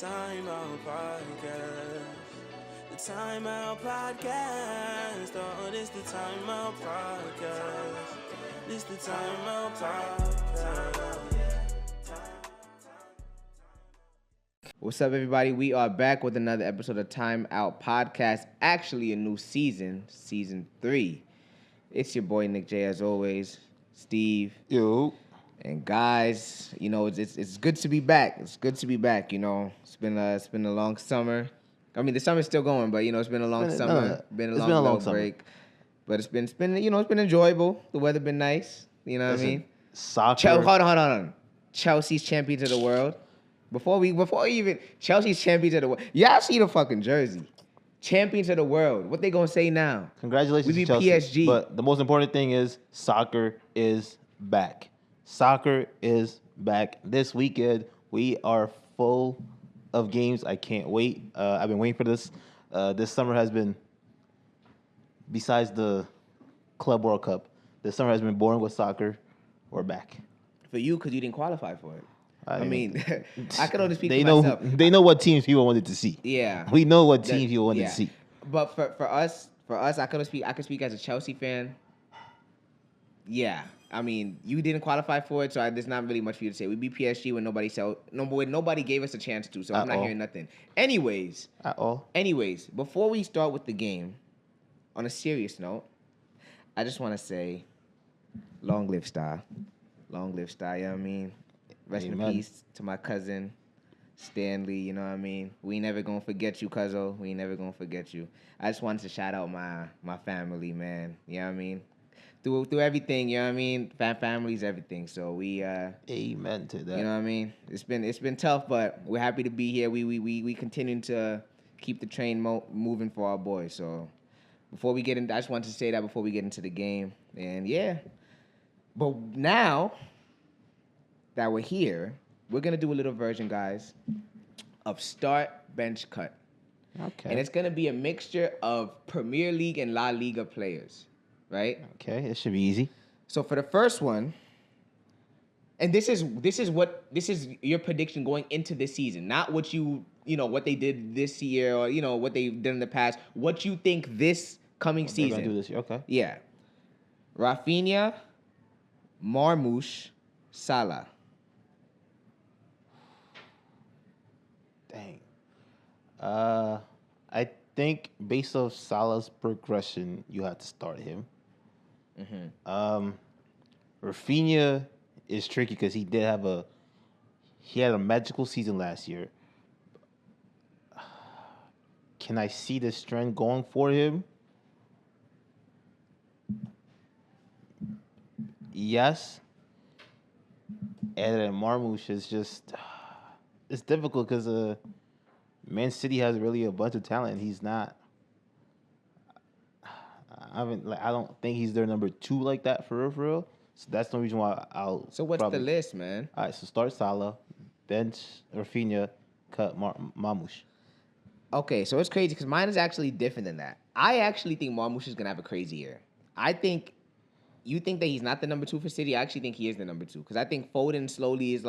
Timeout Podcast. The Timeout Podcast. Oh, this the Timeout Podcast. This the Timeout Podcast. What's up, everybody? We are back with another episode of Timeout Podcast. Actually, a new season, season 3. It's your boy Nick J, as always. Steve. Yo. And guys, you know, it's good to be back. It's good to be back. You know, it's been a long summer. I mean, the summer's still going, but you know, it's been a long summer. Been a long break. But it's been enjoyable. The weather been nice. You know what I mean? Soccer. Hold on. Chelsea's champions of the world. Before even Chelsea's champions of the world. Y'all see the fucking jersey. Champions of the world. What they gonna say now? Congratulations We to beat Chelsea. PSG. But the most important thing is soccer is back. Soccer is back. This weekend, we are full of games. I can't wait. I've been waiting for this. This summer has been, besides the Club World Cup, this summer has been boring with soccer. We're back. For you, because you didn't qualify for it. I mean, I can only speak They for know. myself. They know what teams people wanted to see. Yeah. We know what teams people wanted to see. But for us, I could speak as a Chelsea fan. Yeah. I mean, you didn't qualify for it, so there's not really much for you to say. We beat PSG when nobody gave us a chance to, so I'm not hearing nothing. Anyways, before we start with the game, on a serious note, I just want to say, long live Star. Long live Star, you know what I mean? Rest in peace to my cousin, Stanley, you know what I mean? We ain't never gonna forget you, cuzzo. We ain't never gonna forget you. I just wanted to shout out my family, man. You know what I mean? Through everything, you know what I mean? Family's everything. So we Amen to that. you know what I mean? It's been tough, but we're happy to be here. We continue to keep the train moving for our boys. So before we get in, I just wanted to say that before we get into the game. And yeah. But now that we're here, we're gonna do a little version, guys, of start, bench, cut. Okay. And it's gonna be a mixture of Premier League and La Liga players, right? Okay, it should be easy. So for the first one, and this is your prediction going into this season, not what what they did this year or what they've done in the past. What you think this coming They're season? gonna do this year. Okay. Yeah. Rafinha, Marmoush, Salah. Dang. I think based off Salah's progression, you have to start him. Rafinha is tricky because he had a magical season last year. Can I see this trend going for him? Yes. And then Marmoush is just it's difficult because Man City has really a bunch of talent. He's not. I don't think he's their number 2 like that for real. So that's the reason why I'll. So what's the list, man? All right, so start Salah, bench Rafinha, cut Marmoush. Okay, so it's crazy because mine is actually different than that. I actually think Marmoush is gonna have a crazy year. I think. You think that he's not the number 2 for City? I actually think he is the number 2 because I think Foden slowly is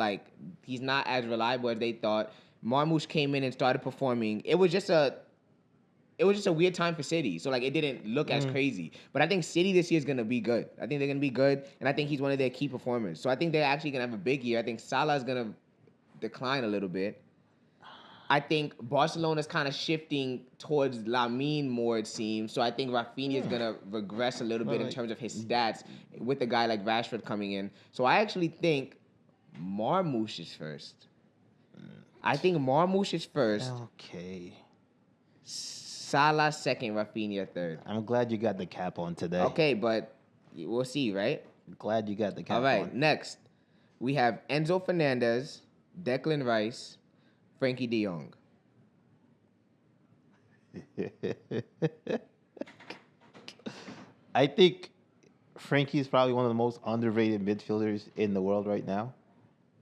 he's not as reliable as they thought. Marmoush came in and started performing. It was just a weird time for City, so it didn't look as crazy. But I think City this year is gonna be good. I think they're gonna be good, and I think he's one of their key performers. So I think they're actually gonna have a big year. I think Salah is gonna decline a little bit. I think Barcelona's kind of shifting towards Lamine more, it seems. So I think Rafinha is going to regress a little bit in terms of his stats with a guy like Rashford coming in. So I actually think Marmoush is first. I think Marmoush is first. Okay. Salah second, Rafinha third. I'm glad you got the cap on today. Okay, but we'll see, right? Glad you got the cap on. All right, next. We have Enzo Fernandez, Declan Rice, Frankie de Jong. I think Frankie is probably one of the most underrated midfielders in the world right now,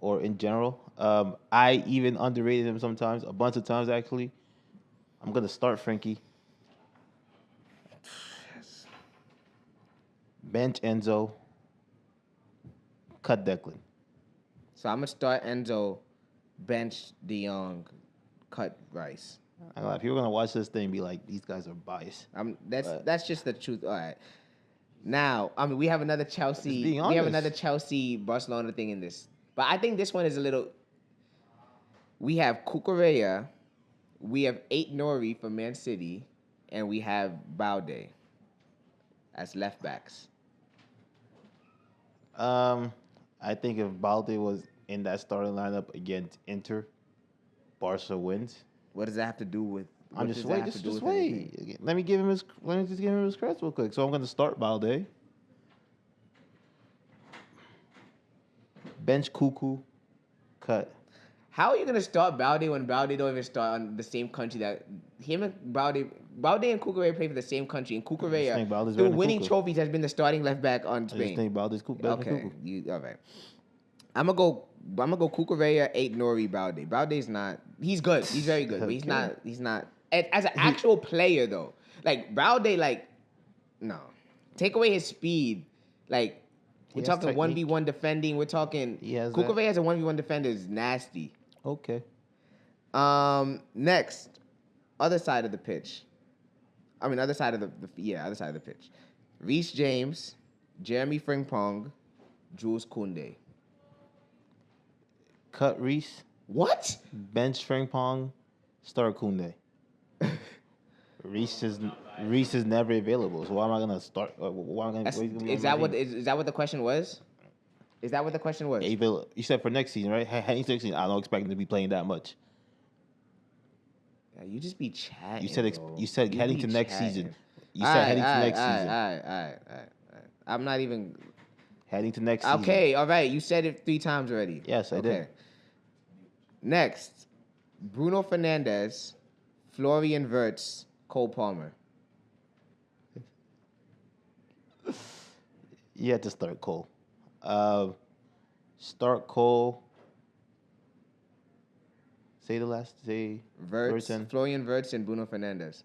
or in general. I even underrated him sometimes, a bunch of times actually. I'm gonna start Frankie. Bench Enzo. Cut Declan. So I'm going to start Enzo, bench De Jong, cut Rice. I know, people are gonna watch this thing and be like, "These guys are biased." That's just the truth. All right. Now, I mean, we have another Chelsea. being We have honest. another Chelsea Barcelona thing in this, but I think this one is a little. We have Cucurella, we have Nori for Man City, and we have Balde as left backs. I think if Balde was in that starting lineup against Inter, Barca wins. What does that have to do with? I'm what just does that wait, have to just do wait. anything? Let me just give him his credits real quick. So I'm gonna start Balde. Bench Cuckoo, cut. How are you gonna start Balde when Balde don't even start on the same country that him and Balde and Cucurella play for the same country, and think Cucurella Balde's through better than winning Cuckoo. trophies has been the starting left back on I just Spain. think Balde's better than Okay, Cuckoo. all right. I'm gonna go Cucurella, Nori, Balde. Balde's not. He's good. He's very good, but he's Okay. not. He's not as an actual player though. Like Balde, like no. Take away his speed, like. We're He has talking technique. 1v1 defending. We're talking. He has Cucurella that. as a 1v1 defender is nasty. Okay. Next, other side of the pitch. I mean, other side of other side of the pitch. Reece James, Jeremy Frimpong, Jules Koundé. Cut Reese, What? bench Frimpong, start Kunde. Reese is never available. So why am I gonna start? Why am I That's, gonna? is that what the question was? Is that what the question was? You said for next season, right? Heading to next season, I don't expect him to be playing that much. Yeah, you just be chatting. You said heading be to next chatting. season. You said heading to next season. All right. I'm not even. Heading to next season. Okay, all right. You said it 3 times already. Yes, I did. Next, Bruno Fernandes, Florian Wirtz, Cole Palmer. You had to start Cole. Start Cole. Say the last. Say Wirtz, and Florian Wirtz, and Bruno Fernandes.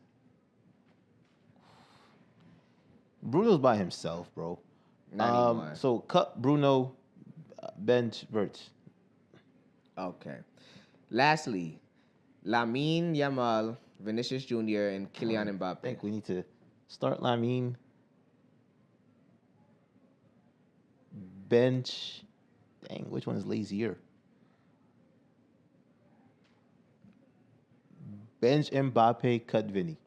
Bruno's by himself, bro. Not anymore. So cut Bruno, bench Wirtz. Okay. Lastly, Lamine Yamal, Vinicius Jr., and Kylian I Mbappe. think we need to start Lamine. Bench. Dang, which one is lazier? Bench Mbappe, cut Vinny.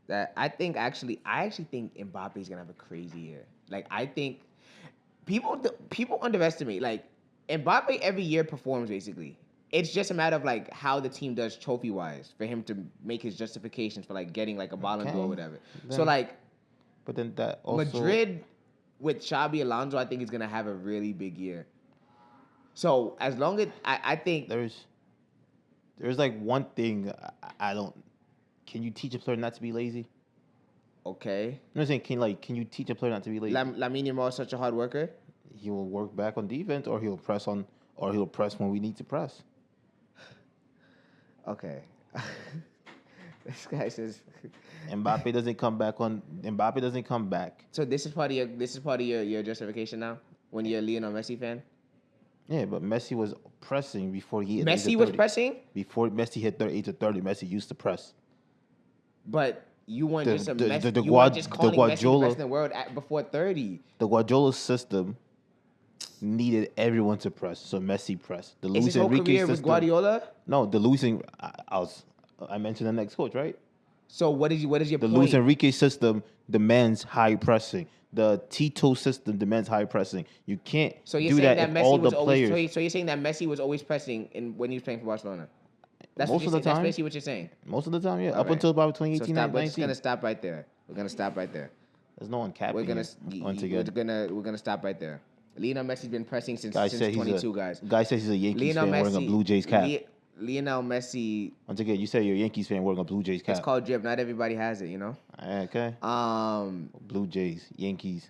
That I actually think Mbappe's gonna have a crazy year. Like I think people underestimate like Mbappe every year performs basically. It's just a matter of like how the team does trophy wise for him to make his justifications for like getting like a Ballon d'Or or Okay. whatever. So Then- like But then that also Madrid with Xabi Alonso, I think is gonna have a really big year. So as long as I think there's like one thing I don't. Can you teach a player not to be lazy? okay, I'm not saying can you teach a player not to be lazy? Lamine Yamal is such a hard worker. He will work back on defense, or he'll press when we need to press. Okay. This guy says. Mbappe doesn't come back. So this is part of your justification now when you're a Lionel Messi fan. Yeah, but Messi was pressing before he hit Messi age of was 30. pressing, Before Messi hit 38 to 30. Messi used to press. but you weren't The- just a the- Messi. the You weren't Guard- just the calling Messi the Guardiola- best in the world before 30. The Guardiola system needed everyone to press, so Messi pressed. The Is Luis his whole Enrique career with system. Guardiola? No, the I mentioned the next coach, right? So what is your The point? Luis Enrique system demands high pressing. The Tito system demands high pressing. You can't So you're do saying that that if Messi all the was always. players. So you're saying that Messi was always pressing when he was playing for Barcelona. That's what Most you're of the saying. That's time. basically what you're saying. Most of the time, yeah. All Up right. until about So 2018, stop. We're just 19. gonna stop right there. We're gonna stop right there. There's no one capping We're gonna it once again. we're gonna stop right there. Lionel Messi's been pressing since Guy said 22, guys. Guy says he's a Yankees fan wearing a Blue Jays cap. Lionel Messi. Once again, you say you're a Yankees fan wearing a Blue Jays cap. It's called drip. Not everybody has it, you know. Okay. Blue Jays, Yankees.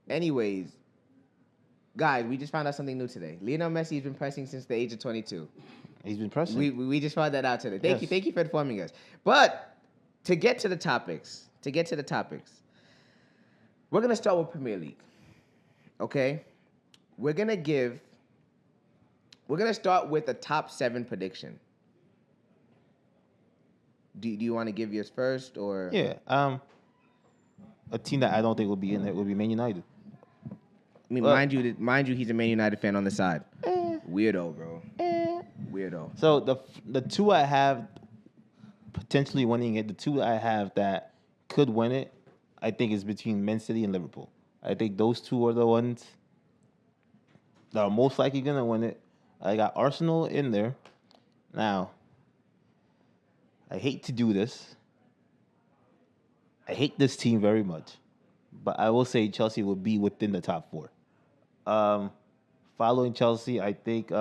Anyways, guys, we just found out something new today. Lionel Messi has been pressing since the age of 22. He's been pressing. We just found that out today. Yes. Thank you for informing us. But to get to the topics, we're gonna start with Premier League. Okay, we're gonna start with a top 7 prediction. Do you want to give yours first or? Yeah. A team that I don't think will be in there would be Man United. I mean, Well- mind you, he's a Man United fan on the side. Weirdo, bro. Weirdo. So the two I have potentially winning it, the two I have that could win it, I think is between Man City and Liverpool. I think those two are the ones that are most likely gonna win it. I got Arsenal in there. Now, I hate to do this. I hate this team very much, but I will say Chelsea will be within the top four. Following Chelsea, I think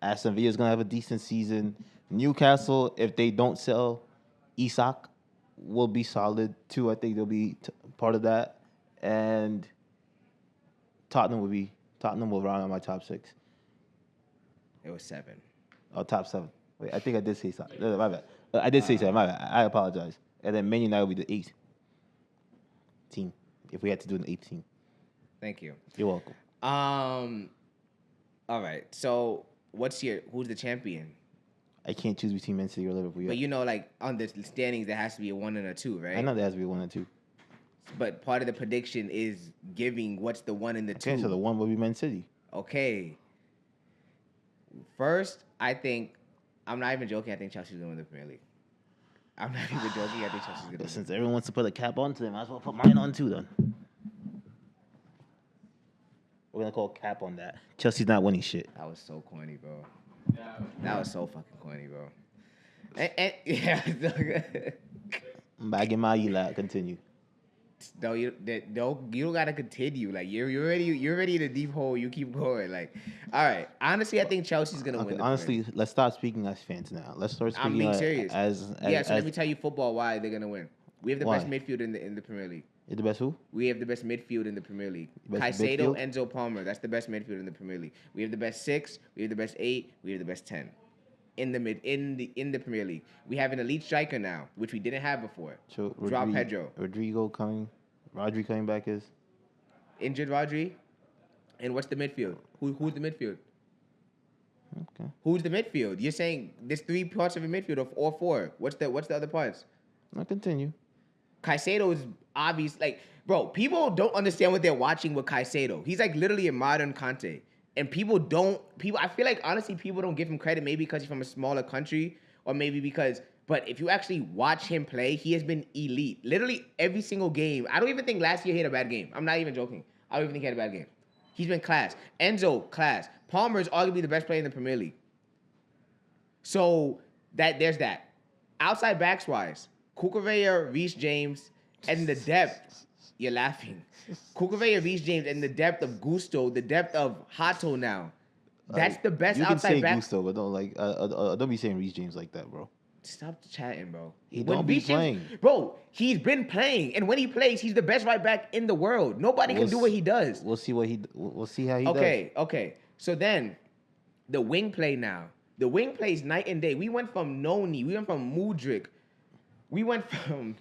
Aston Villa is going to have a decent season. Newcastle, if they don't sell Isak, will be solid too. I think they'll be part of that. And Tottenham will round out my top 6. It was 7. Oh, top 7. Wait, I think I did say something. No, my bad. I did say something. My bad. I apologize. And then Man United will be the 8th team if we had to do an 8th team. Thank you. You're welcome. All right. So, who's the champion? I can't choose between Man City or Liverpool. But you know, like on the standings, there has to be a 1 and a 2, right? I know there has to be 1 and 2. But part of the prediction is giving what's the 1 and the 2. Okay, so the 1 will be Man City. Okay. First, I think I'm not even joking. I think Chelsea's going to win the Premier League. I'm not even joking. I think Chelsea's going to win. Since everyone wants to put a cap on to them, I might as well put mine on too then. We're going to call cap on that. Chelsea's not winning shit. That was so corny, bro. That was so fucking corny, bro. And yeah, I'm bagging my Eli. Continue. no, you don't gotta continue. Like you're already in a deep hole. You keep going. Like, all right. Honestly, I think Chelsea's gonna win. Honestly, let's start speaking as fans now. Let's start speaking I'm being serious. as let me tell you football why they're gonna win. We have the best midfield in the Premier League. You're the best who? We have the best midfield in the Premier League. Best Caicedo, midfield? Enzo, Palmer. That's the best midfield in the Premier League. We have the best 6. We have the best 8. We have the best 10 in the Premier League. We have an elite striker now, which we didn't have before. So João Pedro. Rodri coming back is Injured Rodri. And what's the midfield? Who's the midfield? okay. Who's the midfield? You're saying there's 3 parts of a midfield or 4. What's the other parts? Now continue. Caicedo is obvious. Like, bro, people don't understand what they're watching with Caicedo. He's like literally a modern Conte. And I feel like honestly people don't give him credit maybe because he's from a smaller country or maybe because, but if you actually watch him play, he has been elite. Literally every single game. I don't even think last year he had a bad game. I'm not even joking. I don't even think he had a bad game. He's been class. Enzo, class. Palmer is arguably the best player in the Premier League. So there's that. Outside backs wise, Cucurella, Reece James, and the depth. You're laughing. Cucurella, Reece James, and the depth of Gusto, the depth of Hato now. That's the best you outside can say back. Gusto, but don't be saying Reece James like that, bro. Stop chatting, bro. He don't be playing. Bro, he's been playing, and when he plays, he's the best right back in the world. Nobody can do what he does. We'll see how he does. Okay. So then, the wing play now. The wing plays night and day. We went from Noni. We went from Mudryk. We went from...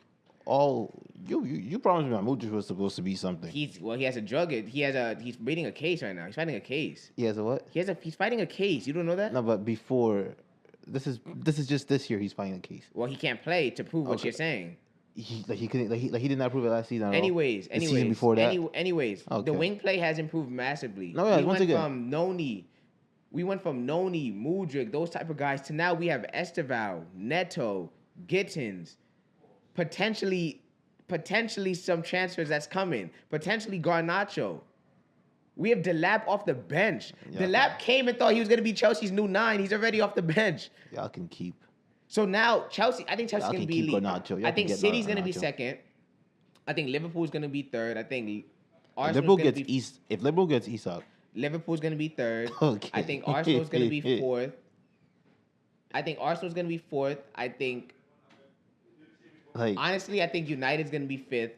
You promised me that Mudryk was supposed to be something. He has a drug. He's beating a case right now. He's fighting a case. He has a what? He's fighting a case. You don't know that? No, but before... This is just this year he's fighting a case. Well, he can't play to prove what you're saying. He did not prove it last season. Anyways, the season before that. The wing play has improved massively. No, yeah, we went from Noni, Mudryk, those type of guys, to now we have Esteval, Neto, Gittins, potentially some transfers that's coming, potentially Garnacho. We have Delap off the bench. Yeah. Delap came and thought he was going to be Chelsea's new 9. He's already off the bench. Y'all can keep. So now Chelsea, I think Chelsea's going to be elite. Garnacho. I think City's going to be second. I think Liverpool's going to be third. I think If Liverpool gets Isak, Liverpool's going to be third. Okay. I think Arsenal's going to be fourth. I think honestly, I think United's going to be fifth.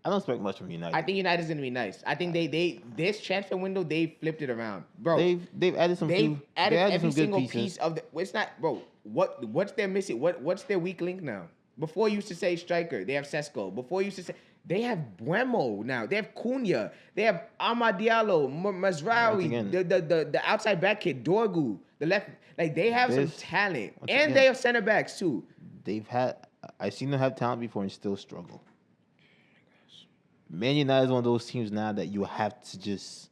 I don't expect much from United. I think United's going to be nice. I think they this transfer window, they flipped it around. Bro, they've added some They've added every some good single pieces. piece of the. It's not, bro. What's their missing? What's their weak link now? Before you used to say striker, they have Sesko. Before you used to say they have Buemo now. They have Cunha. They have Amad Diallo, Mazraoui, the outside back kid, Dorgu, the left. Like they have some talent, and they have center backs too. I've seen them have talent before and still struggle. Man United is one of those teams now that you have to just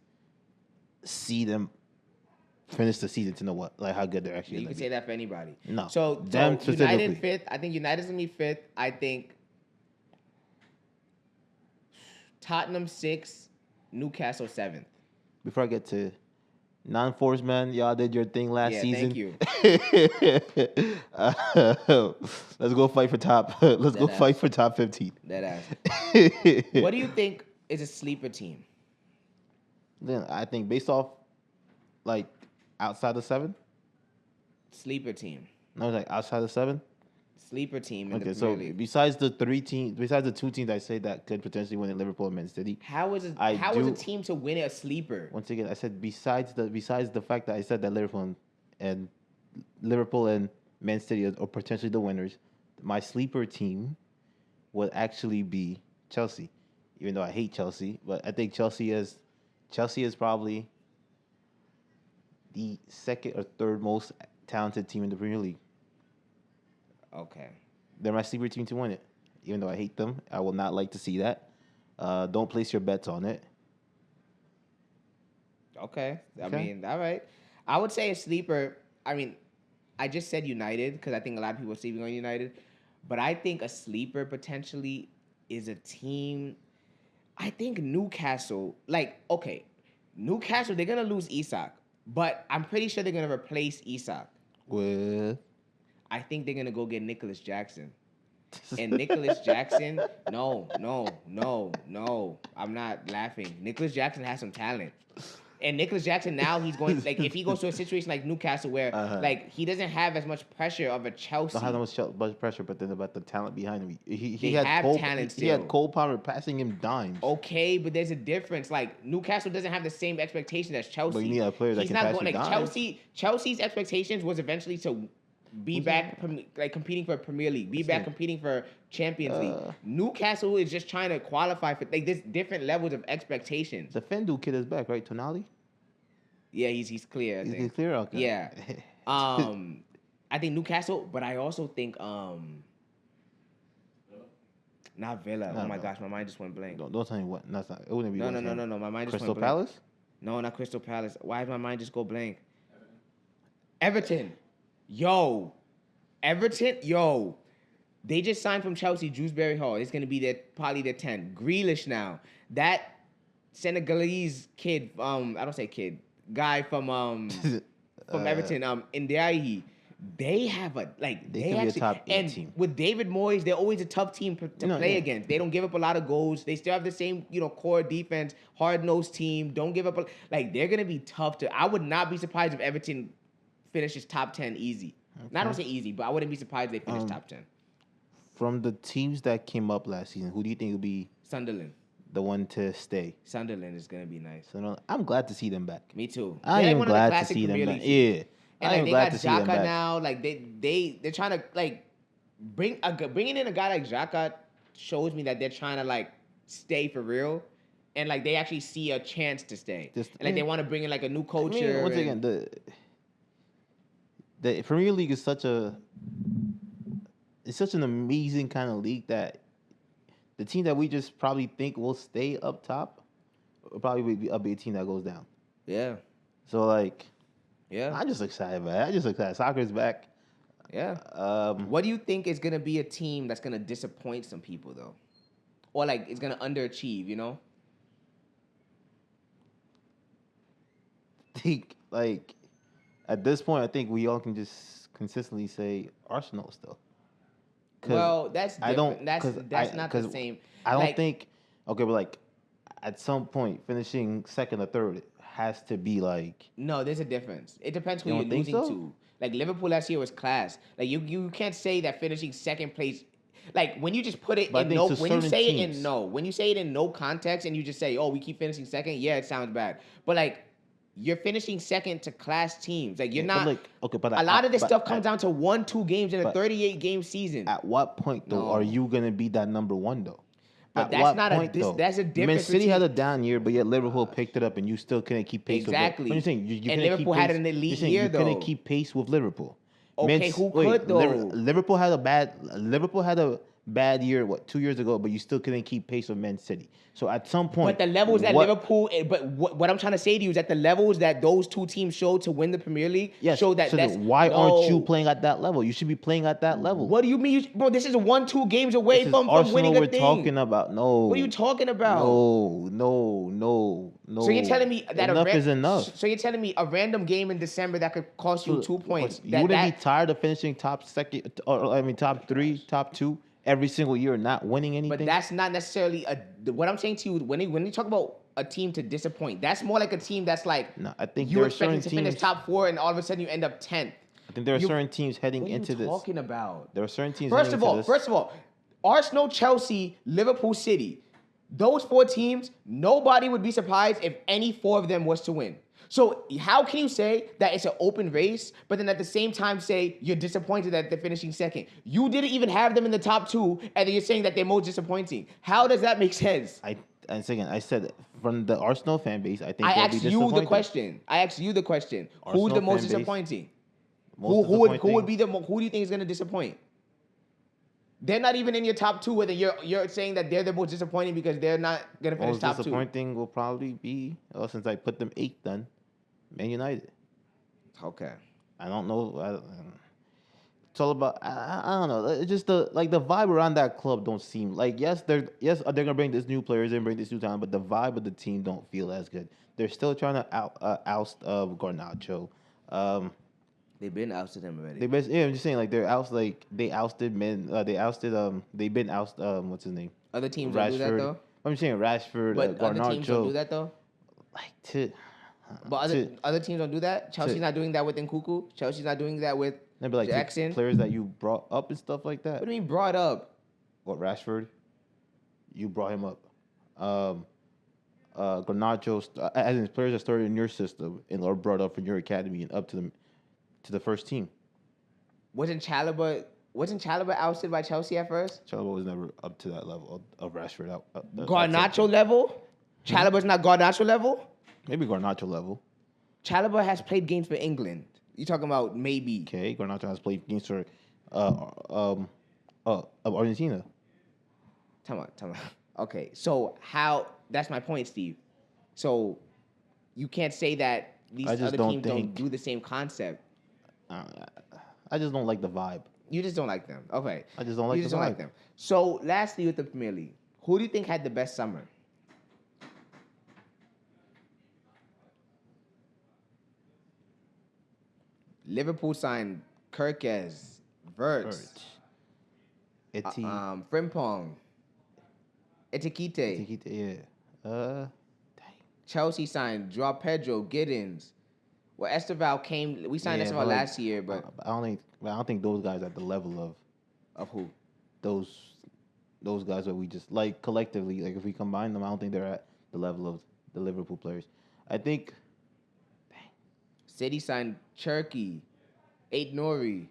see them finish the season to know how good they're actually. You can say that for anybody. No. So United fifth. I think United's gonna be fifth. I think Tottenham sixth, Newcastle seventh. Before I get to non-force, man, y'all did your thing last season. Thank you. Let's go fight for top. Let's go fight for top 15. That ass. What do you think is a sleeper team? Then I think based off outside the 7. Sleeper team. No, outside the 7. Sleeper team. Okay, so besides the 2 teams I say that could potentially win in Liverpool and Man City. How is a team to win a sleeper? Once again, I said besides the fact that I said that Liverpool and Man City are potentially the winners, my sleeper team would actually be Chelsea. Even though I hate Chelsea, but I think Chelsea is probably the second or third most talented team in the Premier League. Okay. They're my sleeper team to win it. Even though I hate them, I will not like to see that. Don't place your bets on it. Okay. I mean, all right. I would say a sleeper. I mean, I just said United because I think a lot of people are sleeping on United. But I think a sleeper potentially is a team. I think Newcastle, Newcastle, they're going to lose Isak. But I'm pretty sure they're going to replace Isak. With? I think they're going to go get Nicholas Jackson. And Nicholas Jackson, no. I'm not laughing. Nicholas Jackson has some talent. And Nicholas Jackson now he's going if he goes to a situation like Newcastle where he doesn't have as much pressure of a Chelsea. Don't have much pressure, but then about the talent behind him. He had Cole Palmer passing him dimes. Okay, but there's a difference. Newcastle doesn't have the same expectation as Chelsea. But you need a player that can pass you dimes. Chelsea's expectations was eventually to be back competing for Premier League, be back competing for Champions League. Newcastle is just trying to qualify for there's different levels of expectations. The Fendu kid is back, right? Tonali? Yeah, he's clear. He's clear, okay. Yeah. I think Newcastle, but I also think not Villa. No, oh my no. gosh, my mind just went blank. Don't tell me what. That's not. It wouldn't be. No. My mind just Crystal went blank. Palace? No, not Crystal Palace. Why did my mind just go blank? Everton. Yo. They just signed from Chelsea, Dewsbury Hall. It's going to be probably their 10. Grealish now. That Senegalese kid, I don't say kid, guy from Everton, Ndiaye. They have they can be a top 8 team. With David Moyes, they're always a tough team to play against. They don't give up a lot of goals. They still have the same, core defense, hard-nosed team. Don't give up. They're going to be tough I would not be surprised if Everton finishes top 10 easy. Okay. I don't say easy, but I wouldn't be surprised if they finish top 10. From the teams that came up last season, who do you think will be Sunderland? The one to stay. Sunderland is going to be nice. So I'm glad to see them back. Me too. I am glad to see them back. Yeah. And I am glad to see them back. Now, they're trying to bringing in a guy like Xhaka shows me that they're trying to stay for real, and they actually see a chance to stay. They want to bring in a new culture. Once again, the Premier League is such an amazing kind of league that the team that we just probably think will stay up top will probably be a big team that goes down. Yeah. So yeah, I'm just excited, man. I'm just excited. Soccer's back. Yeah. What do you think is gonna be a team that's gonna disappoint some people though, or is gonna underachieve? I think at this point, I think we all can just consistently say Arsenal still. Well, that's different. That's not the same. I don't think. Okay, but at some point, finishing second or third has to be No, there's a difference. It depends who you're losing to. Liverpool last year was class. You can't say that finishing second place. When you just put it in no, when you say it in no context and you just say, oh, we keep finishing second, yeah, it sounds bad. But you're finishing second to class teams. You're not. But a lot of this stuff comes down to 1-2 games in a 38-game season. At what point though are you gonna be that number one though? But that's not that's a difference. Man City had a down year, but yet Liverpool picked it up, and you still couldn't keep pace. Exactly. What are you saying? You and Liverpool had an elite year though. You couldn't keep pace with Liverpool. Okay, who could though? Liverpool had a bad year 2 years ago, but you still couldn't keep pace with Man City. So at some point, But the levels that Liverpool, but what I'm trying to say to you is that the levels that those two teams showed to win the Premier League show that. So then why aren't you playing at that level? You should be playing at that level. What do you mean, bro? This is 1-2 games away from winning a thing. Talking about. No. What are you talking about? No. So you're telling me that enough is enough. So you're telling me a random game in December that could cost you 2 points. You wouldn't be tired of finishing top 3, top 2 every single year, not winning anything. But that's not necessarily what I'm saying to you. When you talk about a team to disappoint, that's more like a team that's like. No, I think you're expecting to finish top 4, and all of a sudden you end up 10th. I think there are certain teams heading into this. What are you talking about? There are certain teams. First of all, Arsenal, Chelsea, Liverpool, City. Those 4 teams, nobody would be surprised if any 4 of them was to win. So how can you say that it's an open race, but then at the same time say you're disappointed that they're finishing second? You didn't even have them in the top 2, and then you're saying that they're most disappointing. How does that make sense? I said from the Arsenal fan base, I think I asked you the question. Arsenal Who's the most disappointing? Who would be who do you think is going to disappoint? They're not even in your top 2, whether you're saying that they're the most disappointing because they're not going to finish top 2. Most disappointing will probably be, since I put them 8th then, Man United. Okay. I don't know. It's all about, I don't know. It's just the vibe around that club don't seem like, they're going to bring this new players in, bring this new talent, but the vibe of the team don't feel as good. They're still trying to oust Garnacho. They've been ousted him already. I'm just saying, like they're ousted. They ousted men. They've been ousted. What's his name? Other teams don't do that though. I'm saying Rashford. But other teams don't do that though. Other teams don't do that. Chelsea's not doing that with Nkunku. Chelsea's not doing that with Jackson. Players that you brought up and stuff like that. What do you mean brought up? What, Rashford? You brought him up. Garnacho, as in players that started in your system and are brought up from your academy and up to the first team. Wasn't Chalobah ousted by Chelsea at first? Chalobah was never up to that level of Rashford. Garnacho level? Chalobah's not Garnacho level? Maybe Garnacho level. Chalobah has played games for England. You talking about maybe? Okay, Garnacho has played games for Argentina. Tell me. Okay, so that's my point, Steve. So you can't say that these other teams don't do the same concept. I just don't like the vibe. You just don't like them. Okay. I just don't like the vibe. Like them. So lastly with the Premier League, who do you think had the best summer? Liverpool signed Kirkes, Wirtz, Frimpong, Etikite. Yeah. Dang. Chelsea signed Joao Pedro, Giddens. Well, Esteval came. We signed Esteval last year, but I don't think those guys are at the level of who? Those guys that we just like collectively. Like if we combine them, I don't think they're at the level of the Liverpool players. I think. Dang. City signed Cherky, Nori.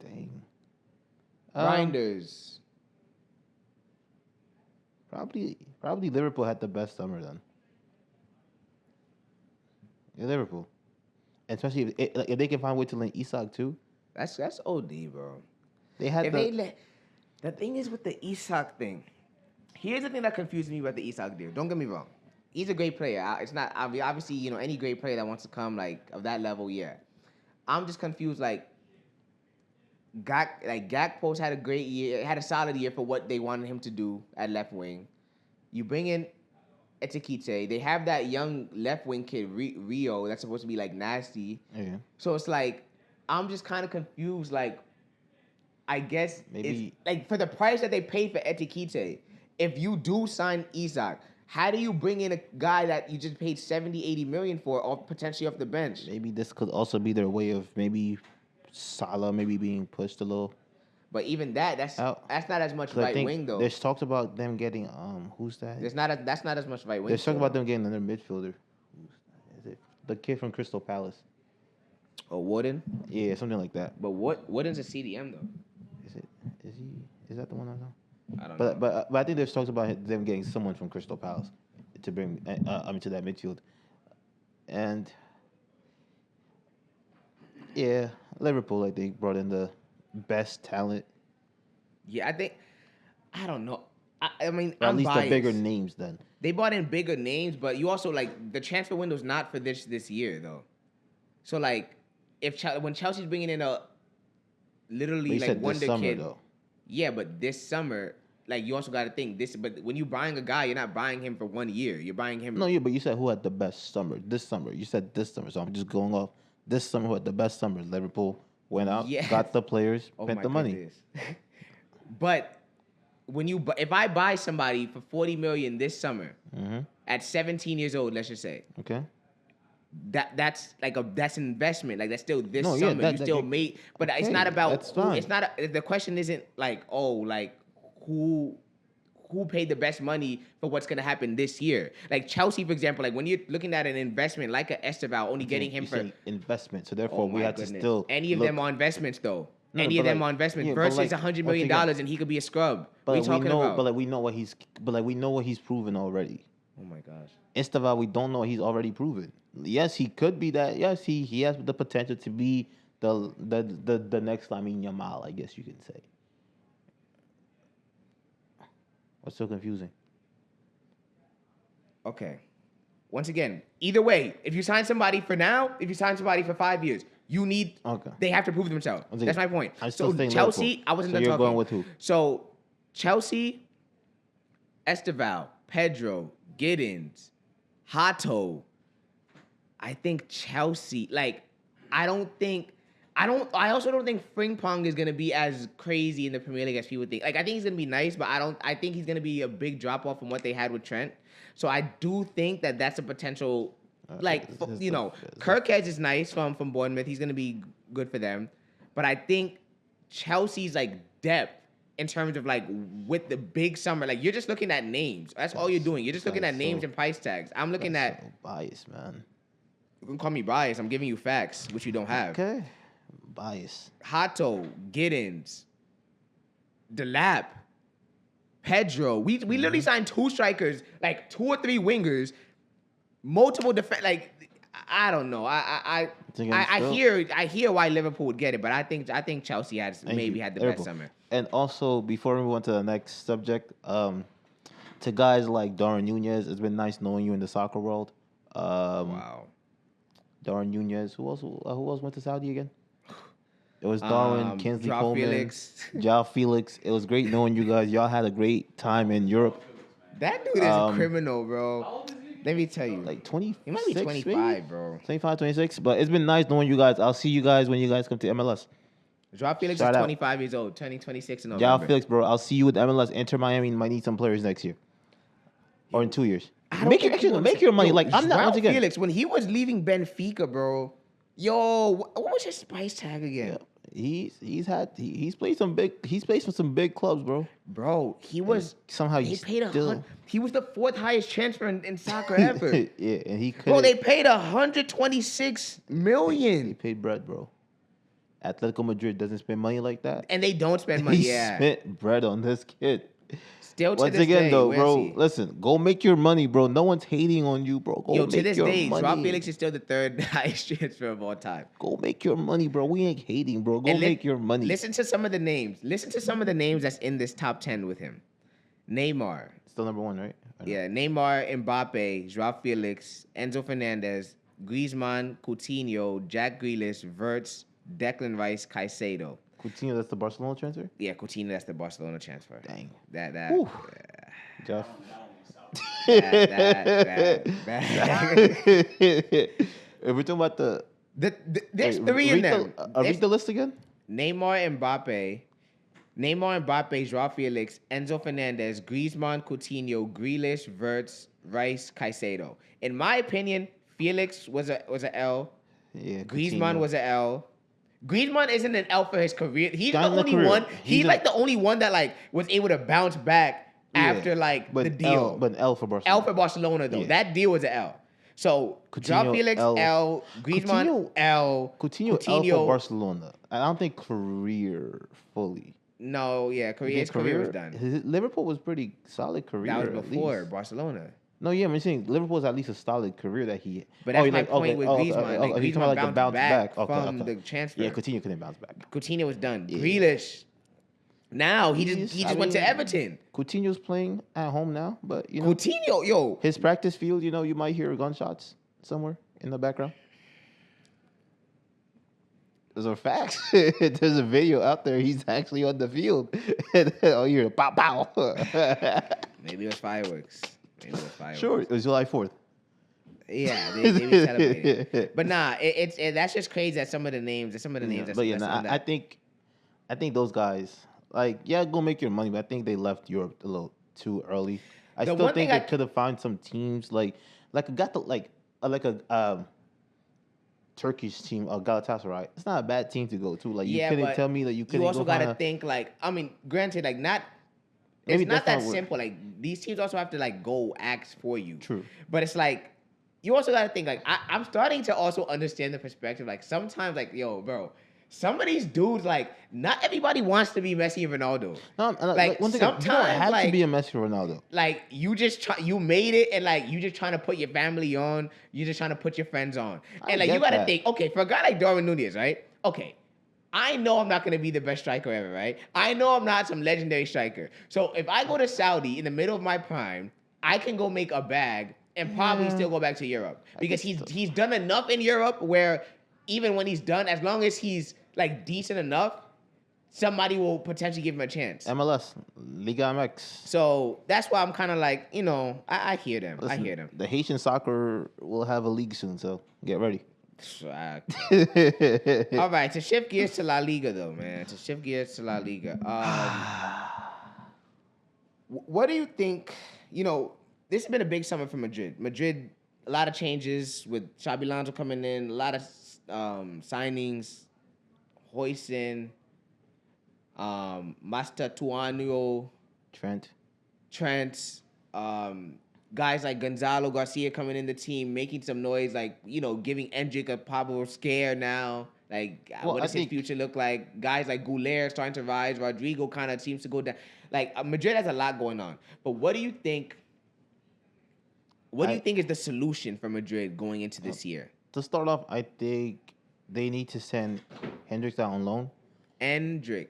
Dang. Grinders. Probably Liverpool had the best summer then. Yeah, Liverpool, and especially if they can find a way to lend Isak too. That's OD, bro. They had the thing is with the Isak thing. Here's the thing that confused me about the Isak deal. Don't get me wrong. He's a great player. It's not obviously any great player that wants to come of that level. Yeah, I'm just confused. Gakpo's had a great year, had a solid year for what they wanted him to do at left wing. You bring in Etikite. They have that young left wing kid Rio that's supposed to be nasty. Yeah. So it's I'm just kind of confused. I guess maybe it's for the price that they paid for Etikite. If you do sign Isak, how do you bring in a guy that you just paid 70, 80 million for, or potentially off the bench? Maybe this could also be their way of maybe Salah being pushed a little. But even that's not as much right wing though. There's talks about them getting who's that? That's not as much right wing. There's talk about them getting another midfielder. Is it the kid from Crystal Palace? Oh, Warden? Yeah, something like that. But Warden's a CDM though. Is that the one I know? I don't know. But I think there's talks about them getting someone from Crystal Palace to bring to that midfield. And Yeah, Liverpool, I think, brought in the best talent. Yeah, I don't know. I mean, Or at I'm least biased. the bigger names then. They brought in bigger names, but you also like the transfer window's not for this year though. So like, when Chelsea's bringing in a But literally you like said this wonder summer, kid, though. yeah, but this summer, like you also got to think this. But when you buying a guy, you're not buying him for 1 year. You're buying him. No, yeah, but you said who had the best summer? This summer. You said this summer, so I'm just going off this summer who had the best summer. Liverpool went out, Yes. got the players, Oh spent my the money. goodness. But if I buy somebody for 40 million this summer at 17 years old, let's just say. Okay. That's an investment. Like that's still this No, yeah, summer. that- You that- still made, but it's okay, not about. that's fine. It's not. The question isn't like who paid the best money for what's gonna happen this year. Like Chelsea, for example. Like when you're looking at an investment like a Esteval, only getting him You for say investment, so oh therefore we my have goodness. to still Any of look, them are investments though. No, Any but of them like- are investments yeah, but versus like, $100 once million again- and he could be a scrub. But What are you like, we talking know, about? but like we know what he's proven already. Oh my gosh. Esteval, we don't know what he's already proven. Yes, he could be that. Yes, he has the potential to be the next Lamine Yamal, I guess you could say. What's so confusing? Okay. Once again, either way, if you sign somebody for now, if you sign somebody for 5 years, you need. Okay. They have to prove themselves. Once again, That's my point. I'm still So saying Chelsea, Liverpool. I wasn't So done you're talking. going with who? So Chelsea, Esteval, Pedro, Giddens, Hato. I think Chelsea. Like, I also don't think Frimpong is gonna be as crazy in the Premier League as people think. Like, I think he's gonna be nice, but I think he's gonna be a big drop off from what they had with Trent. So I do think that that's a potential. Kirkhead is nice from Bournemouth. He's gonna be good for them, but I think Chelsea's like depth in terms of like with the big summer. Like you're just looking at names. That's all you're doing. You're just looking at names and price tags. I'm looking at. So biased, man. You can call me biased. I'm giving you facts, which you don't have. Okay, bias. Hato, Giddens, Delap, Pedro. We literally signed 2 strikers, like 2 or 3 wingers, multiple defense. Like I don't know. I hear why Liverpool would get it, but I think Chelsea had the best summer. And also, before we move on to the next subject, to guys like Darwin Nunez, it's been nice knowing you in the soccer world. Wow. Darwin Nunez. Who else went to Saudi again? It was Darwin, Kingsley Coleman, João Felix. It was great knowing you guys. Y'all had a great time in Europe. That dude is a criminal, bro. Let me tell you. Like 20. He might be 25, maybe? Bro. 25, 26. But it's been nice knowing you guys. I'll see you guys when you guys come to MLS. João Felix Shout is out. 25 years old, turning 26 in November. João Felix, bro. I'll see you with MLS. Inter Miami might need some players next year. Or in 2 years. Make your money. Like, I'm not, João once again. Felix, when he was leaving Benfica, bro, what was his price tag again? Yeah. He's played for some big clubs, bro. Bro, he was Somehow they you paid still. he was the 4th highest transfer in soccer ever. Yeah, and he could. Bro, they paid 126 He million. paid bread, bro. Atletico Madrid doesn't spend money like that. And they don't spend money. He Yeah. spent bread on this kid. Still to Once this again, day, though, where bro, is he? listen, go make your money, bro. No one's hating on you, bro. Go Yo, make to this your day, money. João Felix is still the 3rd highest transfer of all time. Go make your money, bro. We ain't hating, bro. Go And make your money. Listen to some of the names. Listen to some of the names that's in this top 10 with him. Neymar. Still number 1, right? Yeah, Neymar, Mbappe, João Felix, Enzo Fernandez, Griezmann, Coutinho, Jack Grealish, Wirtz, Declan Rice, Caicedo. Coutinho, that's the Barcelona transfer? Yeah, Coutinho, that's the Barcelona transfer. Dang. That. Whew. Jeff. that. If we're talking about There's 3 in them. Read the list again? Neymar, Mbappe, João Felix, Enzo Fernandez, Griezmann, Coutinho, Grealish, Wirtz, Rice, Caicedo. In my opinion, Felix was a L. Yeah. Griezmann Coutinho. was an L. Griezmann isn't an L for his career. He's the Not in the only career. one. He's He's a- like the only one that like was able to bounce back after like but the deal. But L for Barcelona. L for Barcelona though. Yeah. That deal was an L. So João Coutinho, Felix L. L. Griezmann Coutinho- L. Coutinho L for Barcelona. I don't think career fully. No, yeah, his career was done. Liverpool was pretty solid career. That was at before least. Barcelona. No, yeah, I'm saying Liverpool's at least a solid career that he. But that's my like, point with Griezmann. Like, you talking Griezmann about like the bounced bounce back back from the transfer. Yeah, Coutinho couldn't bounce back. Coutinho was done. Yeah. Grealish. Now he He's- just I went to mean, Everton. Coutinho's playing at home now, but you know Coutinho, yo. his practice field. You know, you might hear gunshots somewhere in the background. Those are facts. There's a video out there. He's actually on the field. Oh, you hear pow pow. Maybe it was fireworks. Sure, it was July 4th. Yeah, they be celebrating. But nah, it's that's just crazy that some of the names. But yeah, I think those guys go make your money, but I think they left Europe a little too early. I still think they could have found some teams like a Turkish team, Galatasaray. It's not a bad team to go to. Like you couldn't tell me that you couldn't. You also got to kinda, think granted, not. Maybe It's not that what- simple. Like these teams also have to go ask for you. True. But it's like you also got to think I'm starting to also understand the perspective. Like sometimes yo, bro, some of these dudes not everybody wants to be Messi and Ronaldo. No, one thing, sometimes you don't have to be a Messi or Ronaldo. Like you just you made it, and you just trying to put your family on. You just trying to put your friends on, and you got to think. Okay, for a guy like Darwin Núñez, right? Okay. I know I'm not going to be the best striker ever, right? I know I'm not some legendary striker. So if I go to Saudi in the middle of my prime, I can go make a bag and probably still go back to Europe. Because he's done enough in Europe where even when he's done, as long as he's decent enough, somebody will potentially give him a chance. MLS, Liga MX. So that's why I'm kind of I hear them. Listen, I hear them. The Haitian soccer will have a league soon, so get ready. All right, to shift gears to La Liga, though, man. What do you think? This has been a big summer for Madrid. Madrid, a lot of changes with Xabi Alonso coming in, a lot of signings. Hoyson, Master Trent, guys like Gonzalo Garcia coming in the team, making some noise, giving Endrick a probable scare now. What does his future look like? Guys like Goulet starting to rise. Rodrigo kind of seems to go down. Madrid has a lot going on. But what do you think? What do you think is the solution for Madrid going into this year? To start off, I think they need to send Hendricks out on loan. Endrick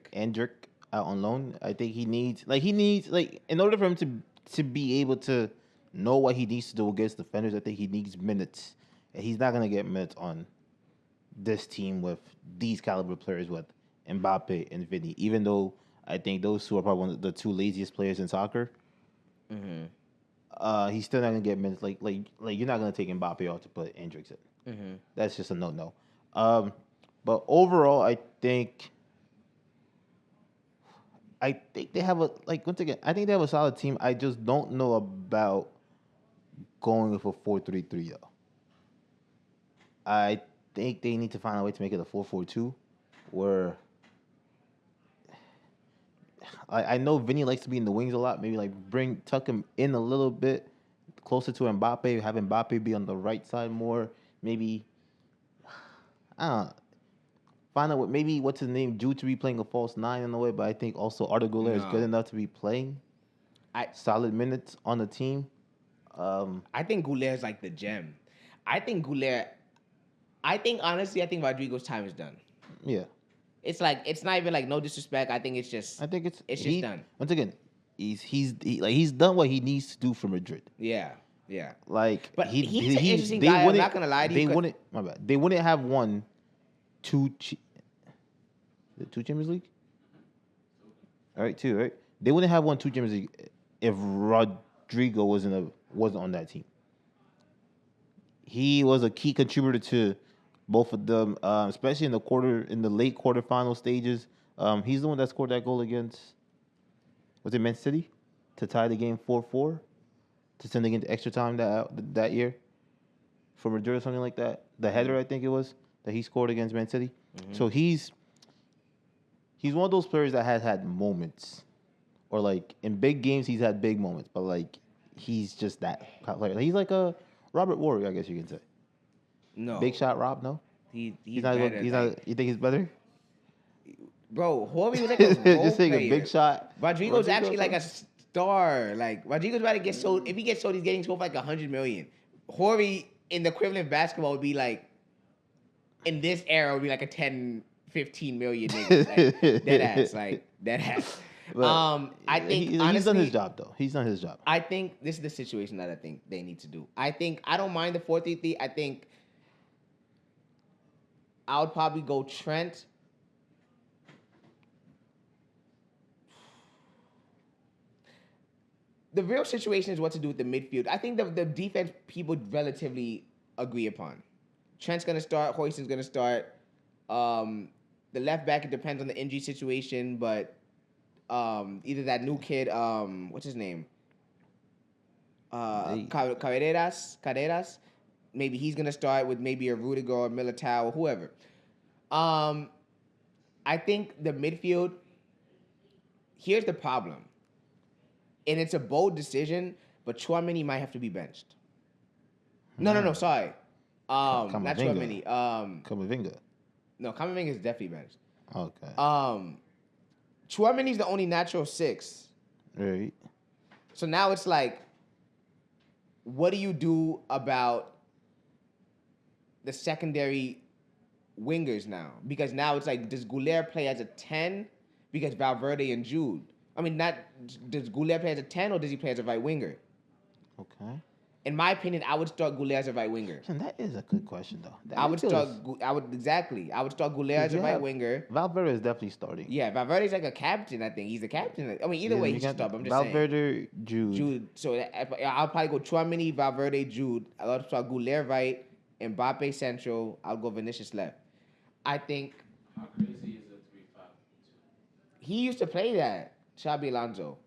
out on loan. I think he needs in order for him to be able to know what he needs to do against defenders, I think he needs minutes. And he's not gonna get minutes on this team with these caliber players with Mbappe and Vinny. Even though I think those two are probably one of the two laziest players in soccer. Mm-hmm. He's still not gonna get minutes. Like you're not gonna take Mbappe off to put Hendricks in. Mm-hmm. That's just a no. But overall, I think they have once again, I think they have a solid team. I just don't know about going with a 4-3-3 though. I think they need to find a way to make it a 4-4-2, where I know Vinny likes to be in the wings a lot. Maybe tuck him in a little bit closer to Mbappe, have Mbappe be on the right side more. Maybe find out what's his name, Jude, to be playing a false 9 in a way, but I think also Arda Güler is good enough to be playing solid minutes on the team. I think Güler is the gem. Honestly, I think Rodrigo's time is done. Yeah. It's it's not even no disrespect. I think it's just just done. Once again, he's done what he needs to do for Madrid. Yeah. But he's an interesting guy. I'm not gonna lie to you. They wouldn't have won two Champions League. All right, two, right? They wouldn't have won two Champions League if Rodrigo wasn't on that team. He was a key contributor to both of them, especially in the late quarterfinal stages. He's the one that scored that goal against, was it Man City, to tie the game 4-4, to send it into extra time that year for Madrid or something like that. The header, I think it was, that he scored against Man City. Mm-hmm. So he's one of those players that has had moments, or in big games he's had big moments, but he's just that player. He's like a Robert Warrior, I guess you can say. No. Big shot Rob, no? He's not better. You think he's better? Bro, Jorge was a role just saying player. a big shot. Rodrigo's actually star. Like Rodrigo's about to get sold. If he gets sold, he's getting sold for like $100 million. Horry in the equivalent basketball would be like, in this era, would be like a 10, 15 million nigga. Like, dead ass. But I think he's honestly, done his job though. He's done his job. I think this is the situation that I think they need to do. I don't mind the 4-3-3. I think I would probably go Trent. The real situation is what to do with the midfield. I think the defense people relatively agree upon. Trent's gonna start. Hoyson's gonna start. The left back, it depends on the injury situation, but either that new kid, what's his name? Carreras. Maybe he's gonna start with maybe a Rudiger or Militao or whoever. I think the midfield. Here's the problem, and it's a bold decision, but Tchouaméni might have to be benched. No, sorry. Not Tchouaméni. Camavinga. No, Camavinga is definitely benched. Okay. Tchouaméni's the only natural 6. Right. So now it's like, what do you do about the secondary wingers now? Because now it's like, does Goulet play as a 10? Because Valverde and Jude. I mean, does Goulet play as a 10 or does he play as a right winger? Okay. In my opinion, I would start Goulet as a right winger. And that is a good question, though. I would start Goulet as a right winger. Valverde is definitely starting. Yeah, Valverde's like a captain. I think he's a captain. I mean, either way, he should start. But I'm just Valverde, saying. Jude. So I'll probably go Tchouaméni, Valverde, Jude. I'll start Goulet right, Mbappe central. I'll go Vinicius left. I think. How crazy is a 3-5-2? He used to play that, Xabi Alonso.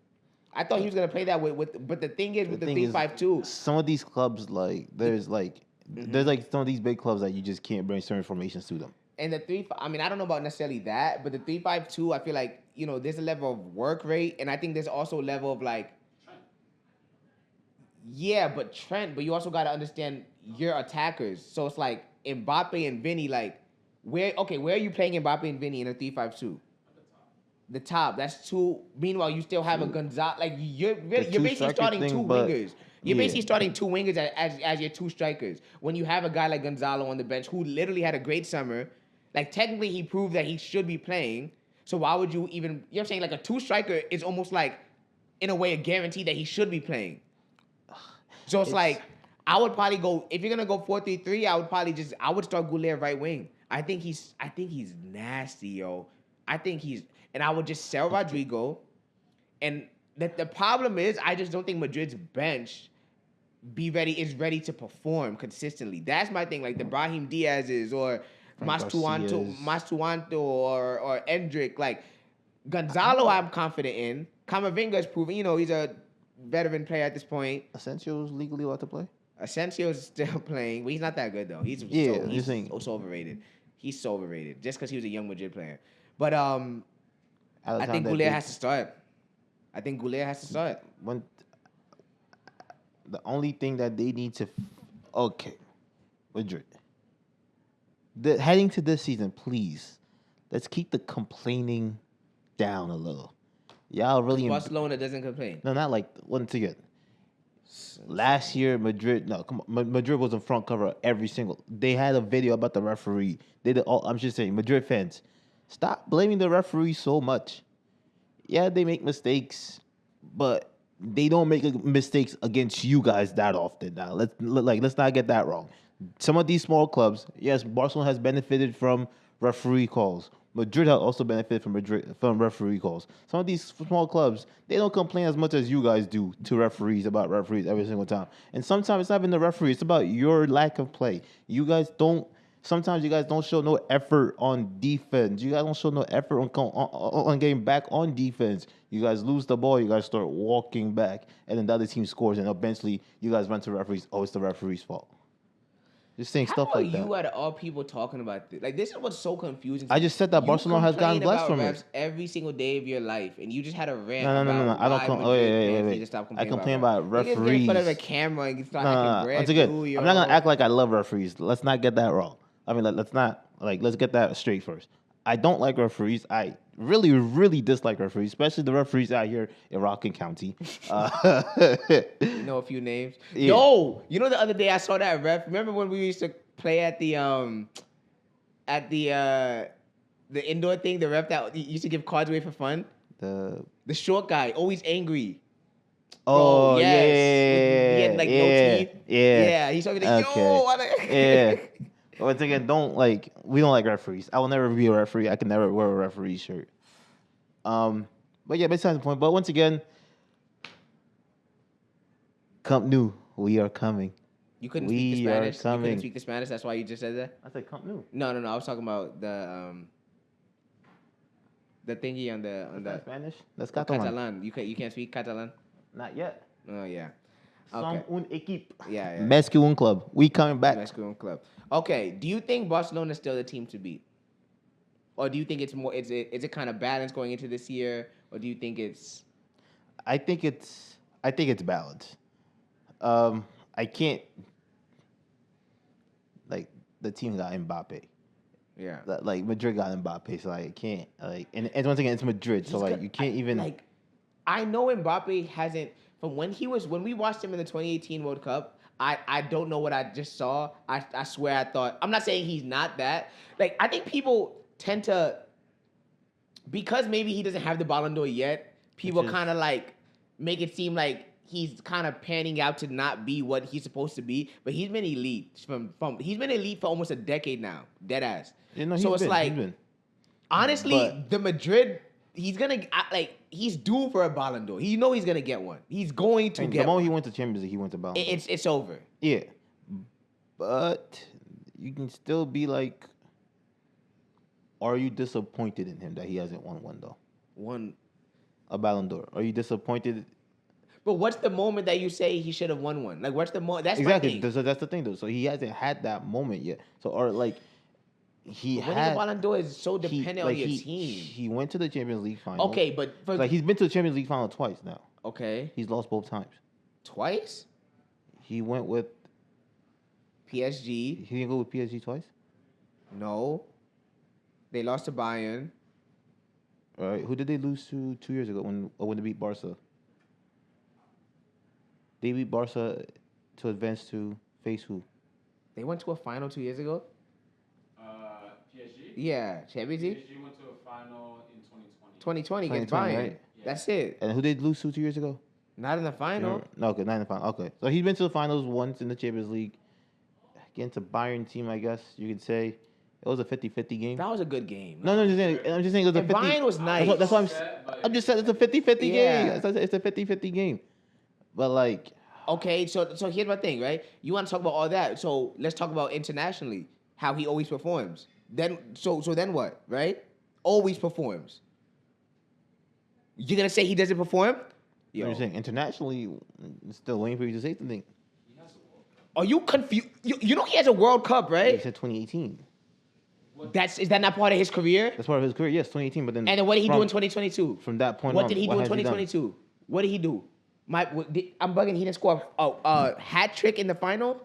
I thought he was gonna play that with but the thing is with the 3-5-2. Some of these clubs there's some of these big clubs that you just can't bring certain formations to them. And the I don't know about necessarily that, but the 3-5-2, I feel like, there's a level of work rate, and I think there's also a level of like Trent, but you also gotta understand your attackers. So it's like Mbappe and Vinny, like where are you playing Mbappe and Vinny in a 3-5-2? The top. That's 2. Meanwhile, you still have a Gonzalo. Like you're basically starting 2 wingers. You're basically starting 2 wingers as your 2 strikers. When you have a guy like Gonzalo on the bench who literally had a great summer, like technically he proved that he should be playing. So why would you even? You know what I'm saying? Like a 2 striker is almost like, in a way, a guarantee that he should be playing. So it's like I would probably go, if you're gonna go 4-3-3. I would start Goulet right wing. I think he's nasty, yo. And I would just sell Rodrigo. And the problem is, I just don't think Madrid's bench is ready to perform consistently. That's my thing. Like the Brahim Diaz's or Mastuanto or Endrick. Like Gonzalo, I'm confident in. Camavinga is proven. He's a veteran player at this point. Asensio's legally allowed to play? Asensio's still playing, but he's not that good though. He's so overrated. He's so overrated just because he was a young Madrid player. But I think Goulet has to start. The only thing that they need to... Madrid. Heading to this season, please, let's keep the complaining down a little. Y'all really... Barcelona doesn't complain. No, not like... Once again. Last year, Madrid... No, come on. Madrid was on front cover of every single... They had a video about the referee. I'm just saying, Madrid fans, stop blaming the referee so much. Yeah, they make mistakes, but they don't make mistakes against you guys that often. Now, let's not get that wrong. Some of these small clubs, yes, Barcelona has benefited from referee calls. Madrid has also benefited from referee calls. Some of these small clubs, they don't complain as much as you guys do to referees about referees every single time. And sometimes it's not even the referee; it's about your lack of play. Sometimes you guys don't show no effort on defense. You guys don't show no effort on getting back on defense. You guys lose the ball. You guys start walking back. And then the other team scores. And eventually, you guys run to referees. Oh, it's the referee's fault. Just saying stuff like that. How are you out of all people talking about this? Like, this is what's so confusing. I just said that Barcelona has gotten blessed from it. Every single day of your life. And you just had a rant No. I don't wait. I complain about referees. You get in front of a camera and you start acting Once again, I'm not going to act like I love referees. Let's not get that wrong. I mean, let's get that straight first. I don't like referees. I really, really dislike referees, especially the referees out here in Rockland County. You know a few names. Yeah. Yo, you know the other day I saw that ref. Remember when we used to play at the indoor thing? The ref that used to give cards away for fun. The short guy, always angry. Oh, Bro, yes. yeah. He had like no yeah, teeth. Yeah. Yeah, he's talking like, yo, Yeah. Once again, we don't like referees. I will never be a referee. I can never wear a referee shirt. But yeah, besides the point. But once again, Camp Nou, we are coming. You couldn't speak the Spanish. You Coming. couldn't speak the Spanish. That's why you just said that. I said Camp Nou. No. I was talking about the thingy on the Spanish. That's Catalan. Catalan. You can't speak Catalan. Not yet. Oh yeah. Son un equipo. Yeah. Mexican club. We coming back. Mexican club. Okay. Do you think Barcelona is still the team to beat, or do you think it's more? Is it kind of balanced going into this year, or do you think it's? I think it's balanced. I can't like the team got Mbappe. Yeah. Like Madrid got Mbappe, so I can't and once again it's Madrid, so you can't even I know Mbappe hasn't from when we watched him in the 2018 World Cup. I don't know what I just saw. I swear I thought, I'm not saying he's not that. Like, I think people tend to, because maybe he doesn't have the Ballon d'Or yet, people kind of like make it seem like he's kind of panning out to not be what he's supposed to be. But he's been elite he's been elite for almost a decade now, dead ass. Yeah, no, so it's like, honestly, the Madrid, he's due for a Ballon d'Or. He's gonna get one. He's going to get the moment one. he went to Champions League, he went to Ballon d'Or. It's over. Yeah, but you can still be like, are you disappointed in him that he hasn't won one though? A Ballon d'Or. Are you disappointed? But what's the moment that you say he should have won one? Like, what's the moment? That's exactly. My thing. So that's the thing though. So he hasn't had that moment yet. So winning the Ballon d'Or is so dependent on your team. He went to the Champions League final. Okay, but he's been to the Champions League final twice now. Okay. He's lost both times. Twice? He went with PSG. He didn't go with PSG twice? No. They lost to Bayern. All right. Who did they lose to 2 years ago when they beat Barca? They beat Barca to advance to face who? They went to a final 2 years ago? PSG? Yeah, Champions League. PSG went to a final in 2020. 2020 against 2020, Bayern. right? Yeah. That's it. And who did they lose to 2 years ago? Not in the final. No, okay, not in the final. Okay. So he's been to the finals once in the Champions League. Against a Bayern team, I guess you could say. It was a 50-50 game. That was a good game. No, I'm just saying it was a 50. Bayern was nice. That's what I'm just saying it's a 50-50 game. Yeah. It's a 50-50 game. But like, okay, so here's my thing, right? You want to talk about all that. So let's talk about internationally, how he always performs. Then then what, right? Always performs. You're going to say he doesn't perform? you're saying internationally, still waiting for you to say something. Are you confused? You know he has a World Cup, He right? said 2018. Is that not part of his career? That's part of his career. Yes, 2018. But then And then what did he do in 2022? From that point What on, did he do in has done? 2022? What did he do? I'm bugging. He didn't score a hat trick in the final.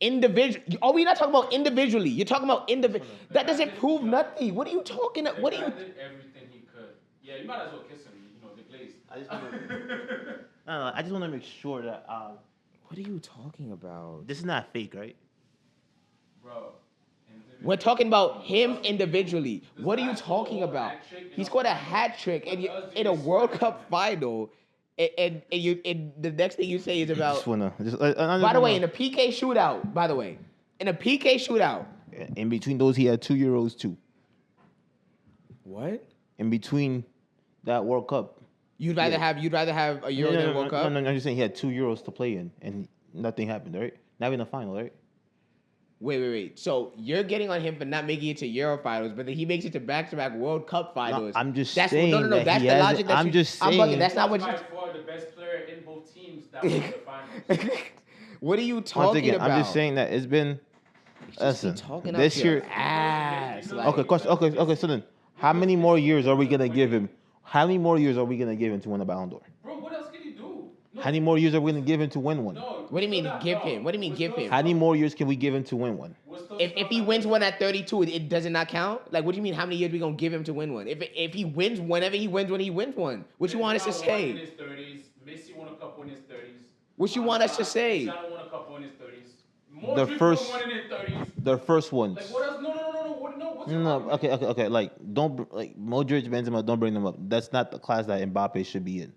Individual. Are we not talking about individually? You're talking about individual. That doesn't prove nothing. What are you talking about? What are you? Did everything he could. Yeah, you might as well kiss him. You know, the glazed. I just want to make sure that What are you talking about? this is not fake, right? Bro. We're talking about him individually. What are you talking about? He scored a hat trick in a World Cup final, and the next thing you say is about. By the way, in a PK shootout. By the way, in a PK shootout. In between those, he had 2 Euros too. What? In between that World Cup. You'd rather have a Euro than a World Cup? No, I'm just saying he had 2 Euros to play in, and nothing happened, right? Not even the final, right? Wait. So you're getting on him for not making it to Euro finals, but then he makes it to back-to-back World Cup finals. No, I'm just saying. saying. No. That That's he the hasn't- logic. That I'm just I'm saying. bugging. That's not what you. By far the best player in both teams that went to the finals. What are you Once talking again, about? I'm just saying that it's been. Listen, talking this out your year. ass. Like, Okay, question. Okay. So then, how many more years are we gonna give him? How many more years are we gonna give him to win a Ballon d'Or? Bro, what else can he do? No, How many more years are we gonna give him to win one? no. What do you mean With give those- him? What do you mean with give those- him? How many more years can we give him to win one? With If he wins one at 32, it does not count? Like, what do you mean? How many years we gonna give him to win one? If he wins whenever he wins when he wins one, what you want us to say? In his 30s, Messi won a couple in his 30s. What you want us to say? Cristiano won a couple in his 30s. The Modric first- won one in his 30s. The first ones. Like what else? No. What's your No, argument? okay. Like, don't like Modric, Benzema. Don't bring them up. That's not the class that Mbappe should be in.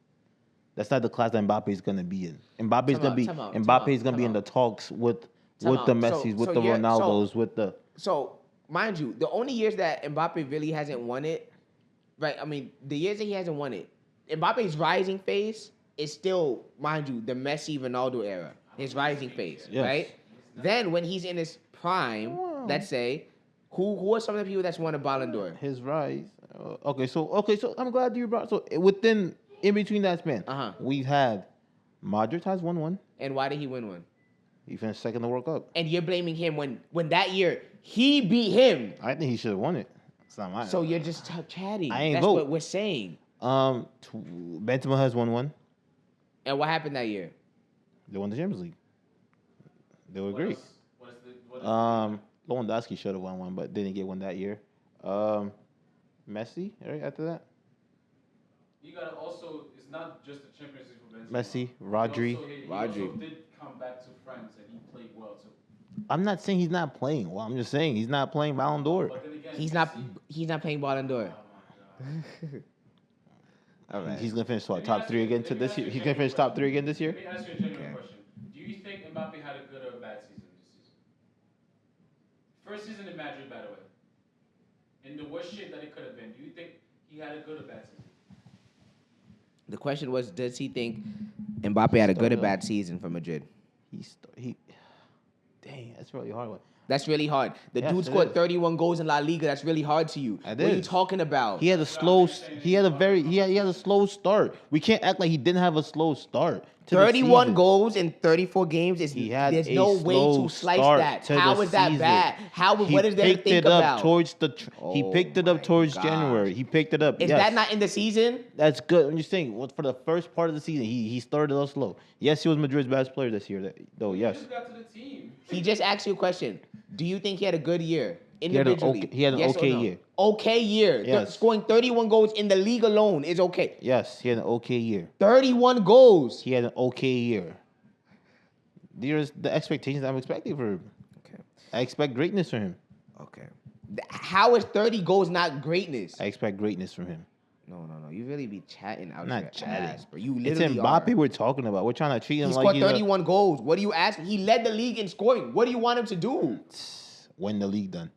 That's not the class that Mbappe is gonna be in. Mbappe's gonna be in the talks with the Messis, with the Ronaldos, with the. So, mind you, the only years that Mbappe really hasn't won it, right? I mean, the years that he hasn't won it, Mbappe's rising phase is still, mind you, the Messi Ronaldo era. His rising phase, Yes. right? Then when he's in his prime, let's say, who are some of the people that's won a Ballon d'Or? His rise. Okay, so I'm glad you brought. So in between that span, we've had Madrid has won one. And why did he win one? He finished second in the World Cup. And you're blaming him when that year he beat him. I think he should have won it. It's not mine. So you're just chatting. I ain't That's vote. what we're saying. Benzema has won one. And what happened that year? They won the Champions League. They were great. What is Lewandowski should have won one, but didn't get one that year. Messi, right after that. You gotta also. It's not just the Champions League for Benzema. Messi, Rodri. He also did come back to France and he played well too. I'm not saying he's not playing well. I'm just saying he's not playing Ballon d'Or. But then again, He's not playing Ballon d'Or. Oh my God. All right. He's gonna finish Let me top ask three you- again let to me this ask year. you a He's gonna finish genuine top three again this year. Let me ask you a genuine Okay. question. Do you think Mbappe had a good or a bad season this season? First season in Madrid, by the way. In the worst shape that it could have been, do you think he had a good or bad season? The question was, does he think Mbappe had a good or bad season for Madrid? Dang, that's a really hard one. That's really hard. The Yes, dude it scored is. 31 goals in La Liga. That's really hard to you. It What are you is. talking about? He had a slow. He had a slow start. We can't act like he didn't have a slow start. to the 31 season. goals in 34 games is He had there's a no way slow to slice start that. to How the is that season. bad? What is there to picked think it up about? towards the. He Oh picked it up my towards gosh. January. He picked it up. Is yes. that not in the season? That's good. I'm just saying. For the first part of the season, he started a little slow. Yes, he was Madrid's best player this year. Though He yes, just got to the team. He just asked you a question. Do you think he had a good year had an individually? okay- he had an Yes or okay no? year. Okay year. Yes. Scoring 31 goals in the league alone is okay. yes, he had an okay year. 31 goals. He had an okay year. There's the expectations I'm expecting for him. Okay. I expect greatness from him. Okay. How is 30 goals not greatness? I expect greatness from him. No. You really be chatting out Not your chatting. ass, bro. You It's literally Mbappe are. we're talking about. We're trying to treat him He like scored he's 31 goals. What do you ask? He led the league in scoring. What do you want him to do? win the league done.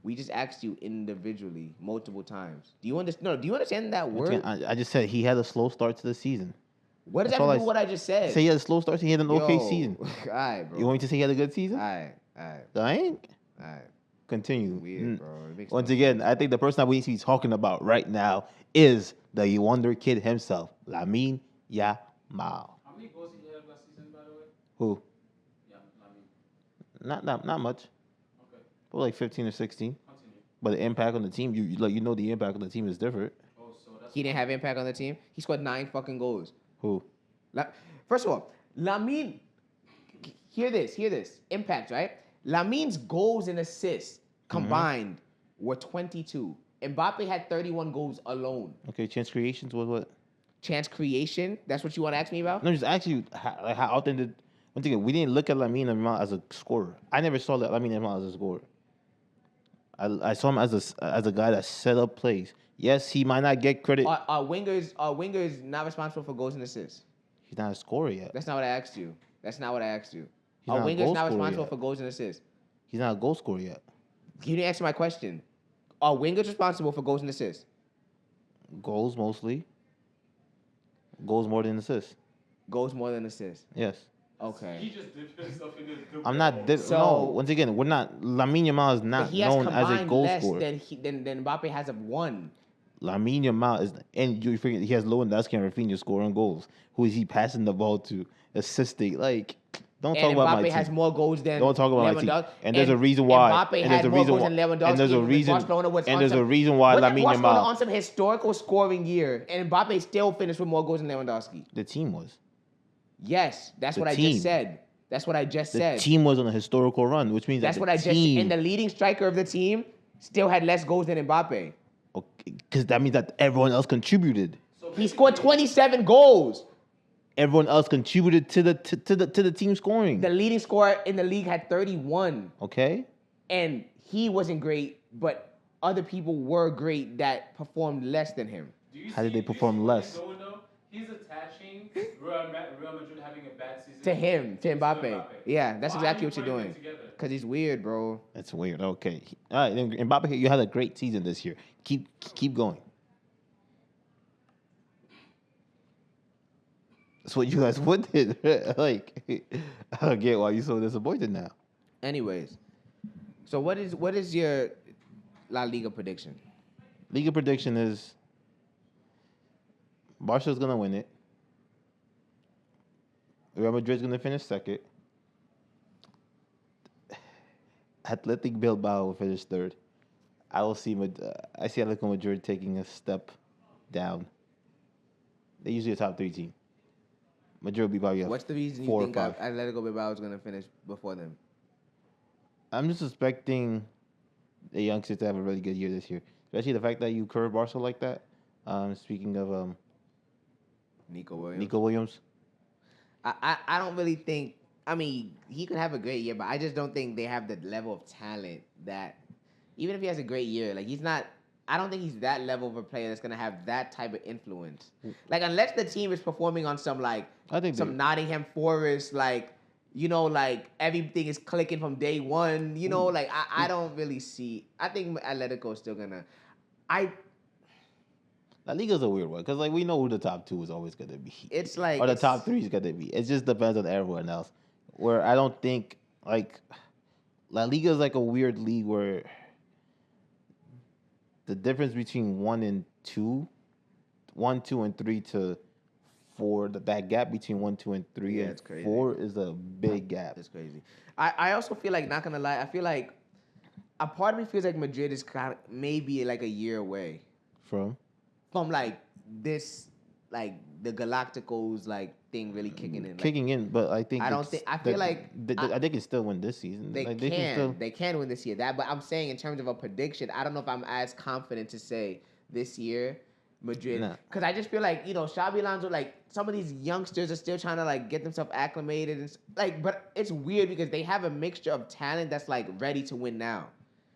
We just asked you individually multiple times. Do you understand? No. Do you understand that word? I just said he had a slow start to the season. What does That's that all have I to do with what I just said? Say he had a slow start, so he had an okay Yo. season. All right, bro. You want me to say he had a good season? All right. Dang. All right. Continue. Weird, bro. It makes Once no again, I think the person that we need to be talking about right now is the wonder kid himself, Lamine Yamal. How many goals did he have last season, by the way? Who? Yeah, I mean, Not much. okay. Probably like 15 or 16. Continue. But the impact on the team, you know the impact on the team is different. Oh, so that's He didn't have impact on the team. He scored 9 fucking goals. Who? First of all, Lamine, hear this. Impact, right? Lamine's goals and assists combined were 22. Mbappe had 31 goals alone. Okay, chance creations was what? Chance creation, that's what you want to ask me about? No, just actually, how often did... Once again, we didn't look at Lamine Yamal as a scorer. I never saw Lamine Yamal as a scorer. I saw him as a guy that set up plays. Yes, he might not get credit. Are wingers not responsible for goals and assists? He's not a scorer yet. That's not what I asked you. He's Are not a wingers goal not scorer responsible yet. for goals and assists? He's not a goal scorer yet. You didn't answer my question. Are wingers responsible for goals and assists? Goals mostly. Goals more than assists. Goals more than assists. Yes. He Okay. just dipped himself in the I'm not... So- no, once again, we're not... Lamine Yamal is But not he has known as a combined goal less scorer. than Mbappe has of one. Lamine Yamal is... And you figure he has Lewandowski and Rafinha scoring goals. Who is he passing the ball to? Assisting. Like... Don't talk And about my Mbappe team. has more goals than Don't talk about my team. Lewandowski. And there's a reason why. Mbappe And there's had a more reason goals why. than Lewandowski. And there's a because reason. Barcelona was And on there's some- a reason why Wasn't Lamine Barcelona on Yamal. some historical scoring year, and Mbappe still finished with more goals than Lewandowski. The team was. Yes, that's The what I team. just said. That's what I just The said. team was on a historical run, which means That's that what I the just. team. And the leading striker of the team still had less goals than Mbappe. Because that means that everyone else contributed. So He scored 27 goals. Everyone else contributed to the team scoring. The leading scorer in the league had 31, Okay. and he wasn't great, but other people were great that performed less than him. How did they perform less? He's attaching Real Madrid having a bad season To him, to Mbappe. Yeah, that's Why exactly are what you you're putting doing. them together? Because he's weird, bro. That's weird. Okay. All right. Then Mbappe, you had a great season this year. Keep going. That's what you guys wanted. Like, I don't get why you're so disappointed now. Anyways, so what is your La Liga prediction? Liga prediction is Barca's gonna win it. Real Madrid's gonna finish second. Athletic Bilbao will finish third. I see Atletico Madrid taking a step down. They're usually a top 3 team. Madrid will be probably What's the reason you 4 or think 5. Atletico Bilbao is going to finish before them? I'm just expecting the youngsters to have a really good year this year, especially the fact that you curve Barca like that. Speaking of Nico Williams. Nico Williams, I don't really think. I mean, he could have a great year, but I just don't think they have the level of talent that, even if he has a great year, like he's not. I don't think he's that level of a player that's gonna have that type of influence. Like unless the team is performing on some like some Nottingham Forest, like like everything is clicking from day one. Like I don't really see. I think Atletico is still gonna. La Liga's a weird one because like we know who the top 2 is always gonna be. It's like or the top 3 is gonna be. It just depends on everyone else. Where I don't think like La Liga is like a weird league where the difference between 1 and 2, 1, 2, and 3 to 4, that gap between 1, 2, and 3 and 4 is a big gap. It's crazy. I also feel like, not gonna lie, I feel like a part of me feels like Madrid is kind of maybe like a year away From like this, like the Galacticos like thing really kicking in. But I think I feel like they can still win this season. They can win this year. But I'm saying in terms of a prediction, I don't know if I'm as confident to say this year Madrid, because I just feel like Xabi Alonso, like some of these youngsters are still trying to like get themselves acclimated and like, but it's weird because they have a mixture of talent that's like ready to win now.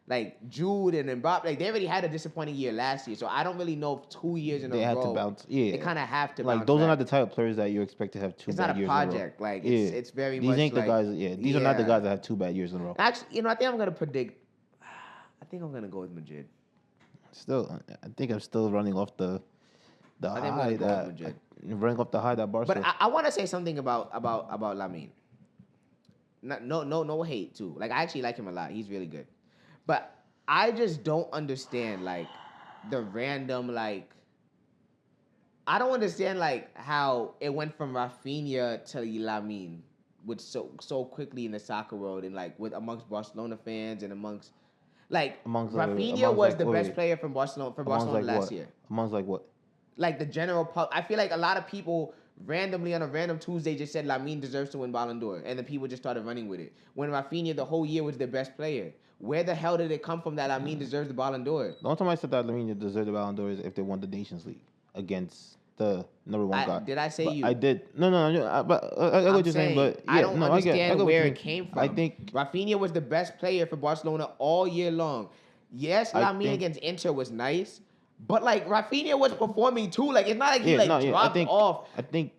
Like Jude and Mbappe, like they already had a disappointing year last year, so I don't really know if 2 years in a row. They had to bounce. Yeah, they kind of have to. Like those are not the type of players that you expect to have 2 bad years in a row. It's not a project. Like it's very these much. These ain't like, the guys. Yeah, these are not the guys that have 2 bad years in a row. Actually, I think I'm gonna predict. I think I'm gonna go with Madrid. Still, I think I'm still running off the high that running off the high that Barca. But I want to say something about Lamine. No hate too. Like I actually like him a lot. He's really good, but I just don't understand like the random like. I don't understand like how it went from Rafinha to Lamine with so quickly in the soccer world and like with amongst Barcelona fans and amongst Rafinha was the best player from Barcelona last year. Amongst like what? Like the general public. I feel like a lot of people randomly on a random Tuesday just said Lamine deserves to win Ballon d'Or, and the people just started running with it. When Rafinha the whole year was the best player. Where the hell did it come from that Lamine deserves the Ballon d'Or? The only time I said that Lamine deserved the Ballon d'Or is if they won the Nations League against the number 1 guy. Did I say but you? I did. No. But I get what you're saying. But yeah, I don't understand where it came from. I think Rafinha was the best player for Barcelona all year long. Yes, Lamine against Inter was nice, but like Rafinha was performing too. Like it's not like he dropped off. I think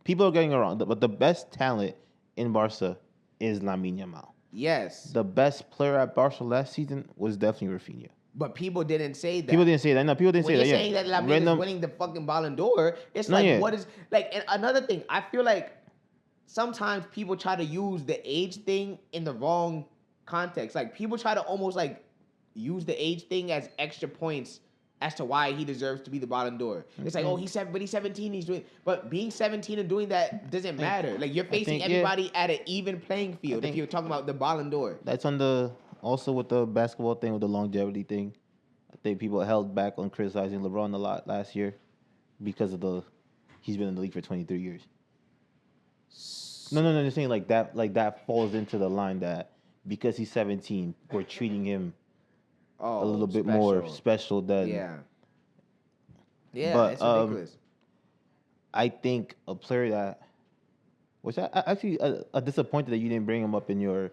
people are getting it wrong, but the best talent in Barca is Lamine Yamal. Yes. The best player at Barca last season was definitely Rafinha. But people didn't say that. People didn't say that. No, people didn't say that. When you're saying that Lamine is winning the fucking Ballon d'Or, it's what is like? And another thing, I feel like sometimes people try to use the age thing in the wrong context. Like people try to almost like use the age thing as extra points as to why he deserves to be the Ballon d'Or. It's like, oh, he's 17, he's doing, but being 17 and doing that doesn't matter. Like you're facing everybody at an even playing field if you're talking about the Ballon d'Or. That's also with the basketball thing, with the longevity thing. I think people held back on criticizing LeBron a lot last year because of he's been in the league for 23 years. No. You're saying like that falls into the line that because he's 17, we're treating him a little bit more special than. Yeah, But it's ridiculous. I think a player that, which I actually a disappointed that you didn't bring him up in your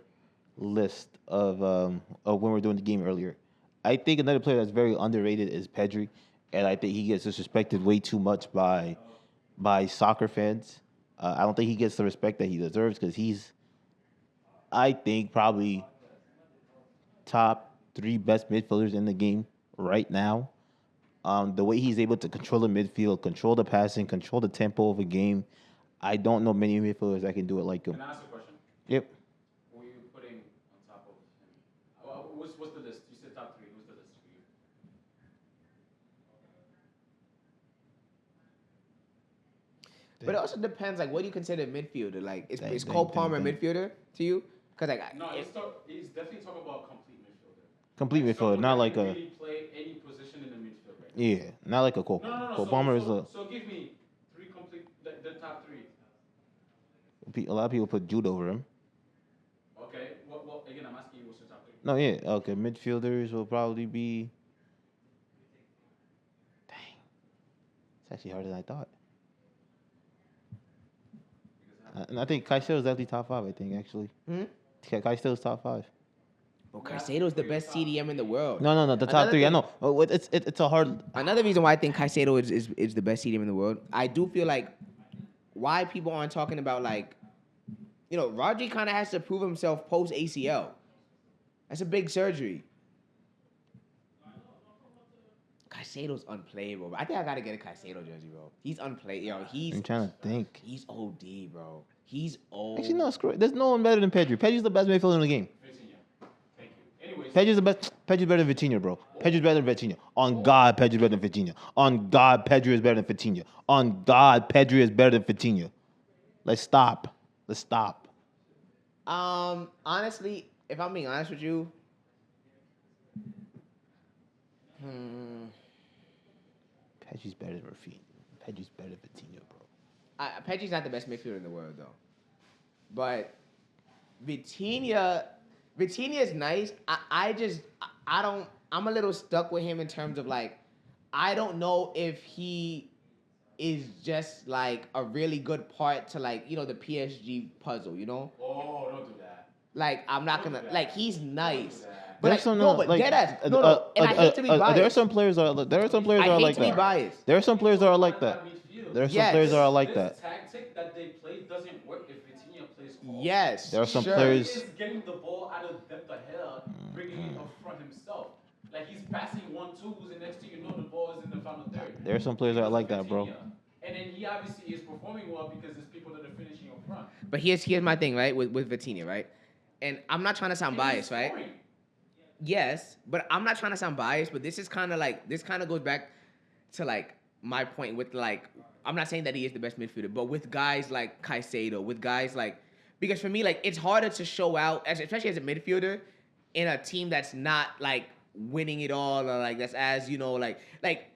list of when we're doing the game earlier. I think another player that's very underrated is Pedri, and I think he gets disrespected way too much by soccer fans. I don't think he gets the respect that he deserves because he's, I think, probably top 3 best midfielders in the game right now. The way he's able to control the midfield, control the passing, control the tempo of a game, I don't know many midfielders that can do it like him. Can I ask a question? Yep. Who are you putting on top of him? What's the list? You said top 3. Who's the list for you? But it also depends, like, what do you consider midfielder? Like, is Cole Palmer a midfielder to you? Because like, no, he's definitely talking about complete midfielder. Complete midfielder, not like a. Really play any position in the midfield, right? Yeah, not like a Cole. No. Cole Palmer is a. So give me 3 complete, the top 3. A lot of people put Jude over him. Okay. Well, again, I'm asking you what's your top 3. No, yeah, okay. Midfielders will probably be. Dang, it's actually harder than I thought. And I think Caicedo is definitely top 5. I think actually. Caicedo's top 5. well, Caicedo's the best CDM in the world. No, the top 3. I know. It's a hard. Another reason why I think Caicedo is the best CDM in the world, I do feel like why people aren't talking about, like, you know, Rodri kind of has to prove himself post ACL. That's a big surgery. Caicedo's unplayable, bro. I think I gotta get a Caicedo jersey, bro. He's unplayable. Yo, I'm trying to think. He's OD, bro. He's old. Actually, no, screw it. There's no one better than Pedri. Pedri's the best midfielder in the game. Vitinha. Thank you. Anyways. Pedri's the best. Pedri's better than Vitinha, bro. Pedri's better than Vitinha. On God, Pedri's better than Vitinha. On God, Pedri is better than Vitinha. On God, Pedri is better than Vitinha. Let's stop. Honestly, if I'm being honest with you, Pedri's better than Rafinha. Pedri's better than Vitinha, bro. Pedri's not the best midfielder in the world, though. But Vitinha is nice. I'm a little stuck with him in terms of, like, I don't know if he is just, like, a really good part to, like, you know, the PSG puzzle, you know? Oh, don't do that. Like, I'm not gonna, like, he's nice. But There's like, some no, but like, deadass. No, and I hate to be biased. There are some players that are like that. I hate to be biased. There are some players that are like that. There are some players that are like that. This tactic that they play doesn't work if Vitinha plays off. Yes. There are some sure. players. He is getting the ball out of depth ahead, bringing it up front himself. Like, he's passing 1-2s, and next thing you know, the ball is in the final third. There are some players that are like that, bro. And then he obviously is performing well because there's people that are finishing up front. But here's my thing, right? With Vitinha, right? And I'm not trying to sound biased, right? Yes, but I'm not trying to sound biased, but this kind of goes back to, like, my point with, like, I'm not saying that he is the best midfielder, but with guys like Caicedo, with guys like, because for me, like, it's harder to show out, especially as a midfielder, in a team that's not, like, winning it all, or, like, that's as, you know, like,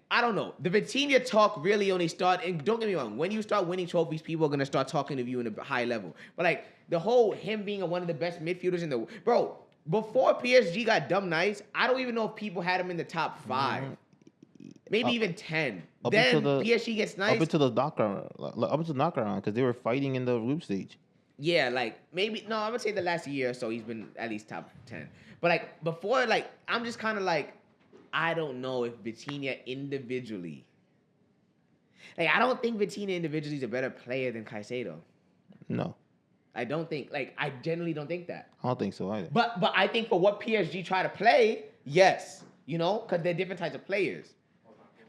I don't know. The Vitinha talk really only start, and don't get me wrong, when you start winning trophies, people are going to start talking to you in a high level. But, like, the whole him being one of the best midfielders in the, bro, before PSG got dumb nice, I don't even know if people had him in the top 5. Maybe even 10. Then PSG gets nice. Up until the knockout round, because they were fighting in the group stage. Yeah, like, maybe, no, I would say the last year or so, he's been at least top 10. But, like, before, like, I'm just kind of like, I don't know if Vitinha individually, like, I don't think Vitinha individually is a better player than Caicedo. No. I don't think, like, I generally don't think that. I don't think so either. But I think for what PSG try to play, yes, you know, because they're different types of players.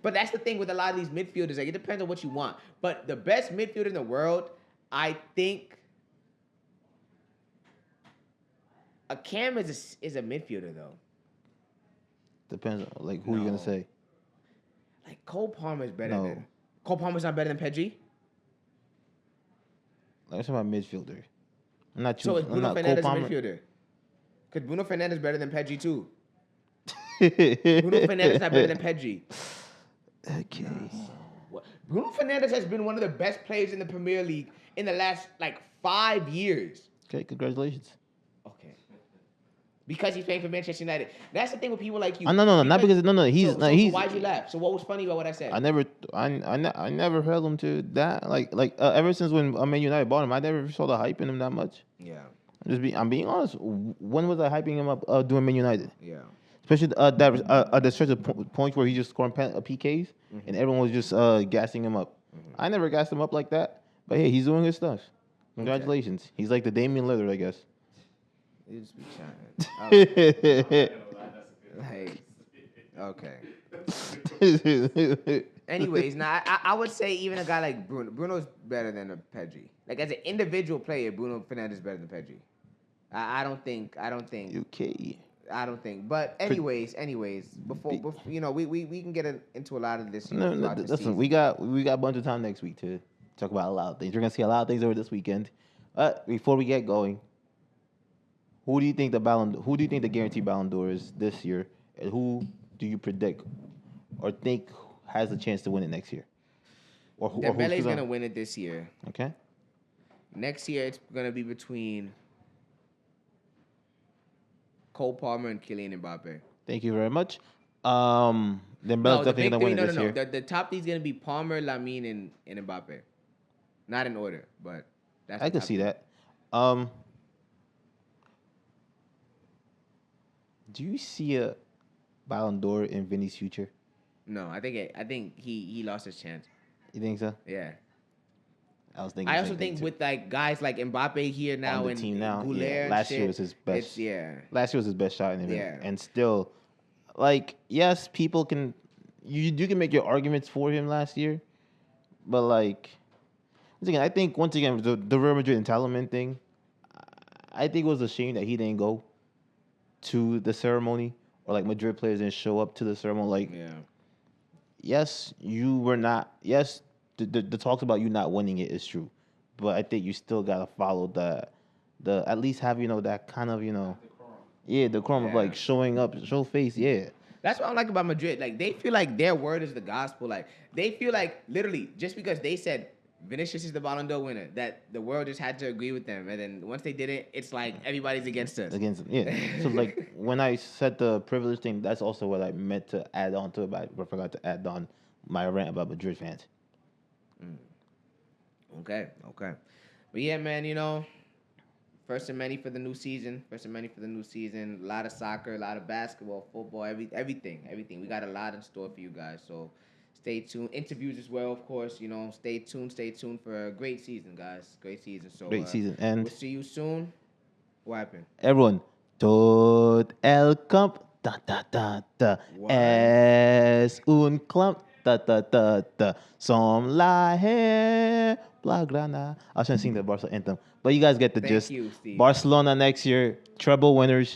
But that's the thing with a lot of these midfielders. Like, it depends on what you want. But the best midfielder in the world, I think, a Cam is a midfielder, though. Depends on, like, who you're going to say. Like, Cole Palmer's better than... Cole Palmer's not better than Pedri? Let's talk about midfielder. I'm not So is Bruno Fernandes a midfielder? Because Bruno Fernandes is better than Pedri, too. Bruno Fernandes not better than Pedri. Okay. Bruno Fernandes has been one of the best players in the Premier League in the last, like, 5 years. Okay, congratulations. Okay. Because he's playing for Manchester United. That's the thing with people like you. No, not because he's So he's. why'd you laugh? So what was funny about what I said? I never held him to that. Like ever since when Man United bought him, I never saw the hype in him that much. Yeah. I'm being honest. When was I hyping him up doing Man United? Yeah. Especially the stretch of points where he just scoring PKs and everyone was just gassing him up. I never gassed him up like that. But hey, he's doing his stuff. Congratulations. Okay. He's like the Damian Lillard, I guess. You just be trying. Okay. Anyways, now I would say even a guy like Bruno. Bruno's better than a Pedri. Like as an individual player, Bruno Fernandes is better than Pedri. I don't think. Okay. I don't think. But anyways, before you know, we can get into a lot of this. Listen, we got a bunch of time next week to talk about a lot of things. We're gonna see a lot of things over this weekend. Before we get going, who do you think the guaranteed Ballon d'Or is this year, and who do you predict or think has a chance to win it next year? Dembele's gonna win it this year. Okay. Next year, it's gonna be between Cole Palmer and Kylian Mbappe. Thank you very much. Dembele's definitely gonna win it this year. The top three is gonna be Palmer, Lamine, and Mbappe. Not in order, but that's I can see that. Do you see a Ballon d'Or in Vinny's future? No, I think he lost his chance. You think so? Yeah. I was thinking. I also think with like guys like Mbappe here now on the and team now, Goulet last year was his best. Last year was his best shot in the event, and still, like yes, people can you can make your arguments for him last year, but like once again the Real Madrid entitlement thing, I think it was a shame that he didn't go to the ceremony or like Madrid players didn't show up to the ceremony. Like yes, you were not. Yes. The talks about you not winning it is true, but I think you still gotta follow the at least have that kind of decorum of like showing up, show face. That's what I like about Madrid. Like they feel like their word is the gospel. Like they feel like literally just because they said Vinicius is the Ballon d'Or winner, that the world just had to agree with them, and then once they did it, it's like everybody's against us. So like when I said the privilege thing, that's also what I meant to add on to it, but I forgot to add on my rant about Madrid fans. Okay. But yeah, man, first and many for the new season. A lot of soccer, a lot of basketball, football, everything. We got a lot in store for you guys. So stay tuned. Interviews as well, of course. Stay tuned for a great season, guys. Great season. So great season. And we'll see you soon. What happened? Everyone, tot el camp. Es un clump. Som la hair, Blaugrana. I was trying to sing the Barca anthem, but you guys get the gist. You, Steve. Barcelona next year, treble winners.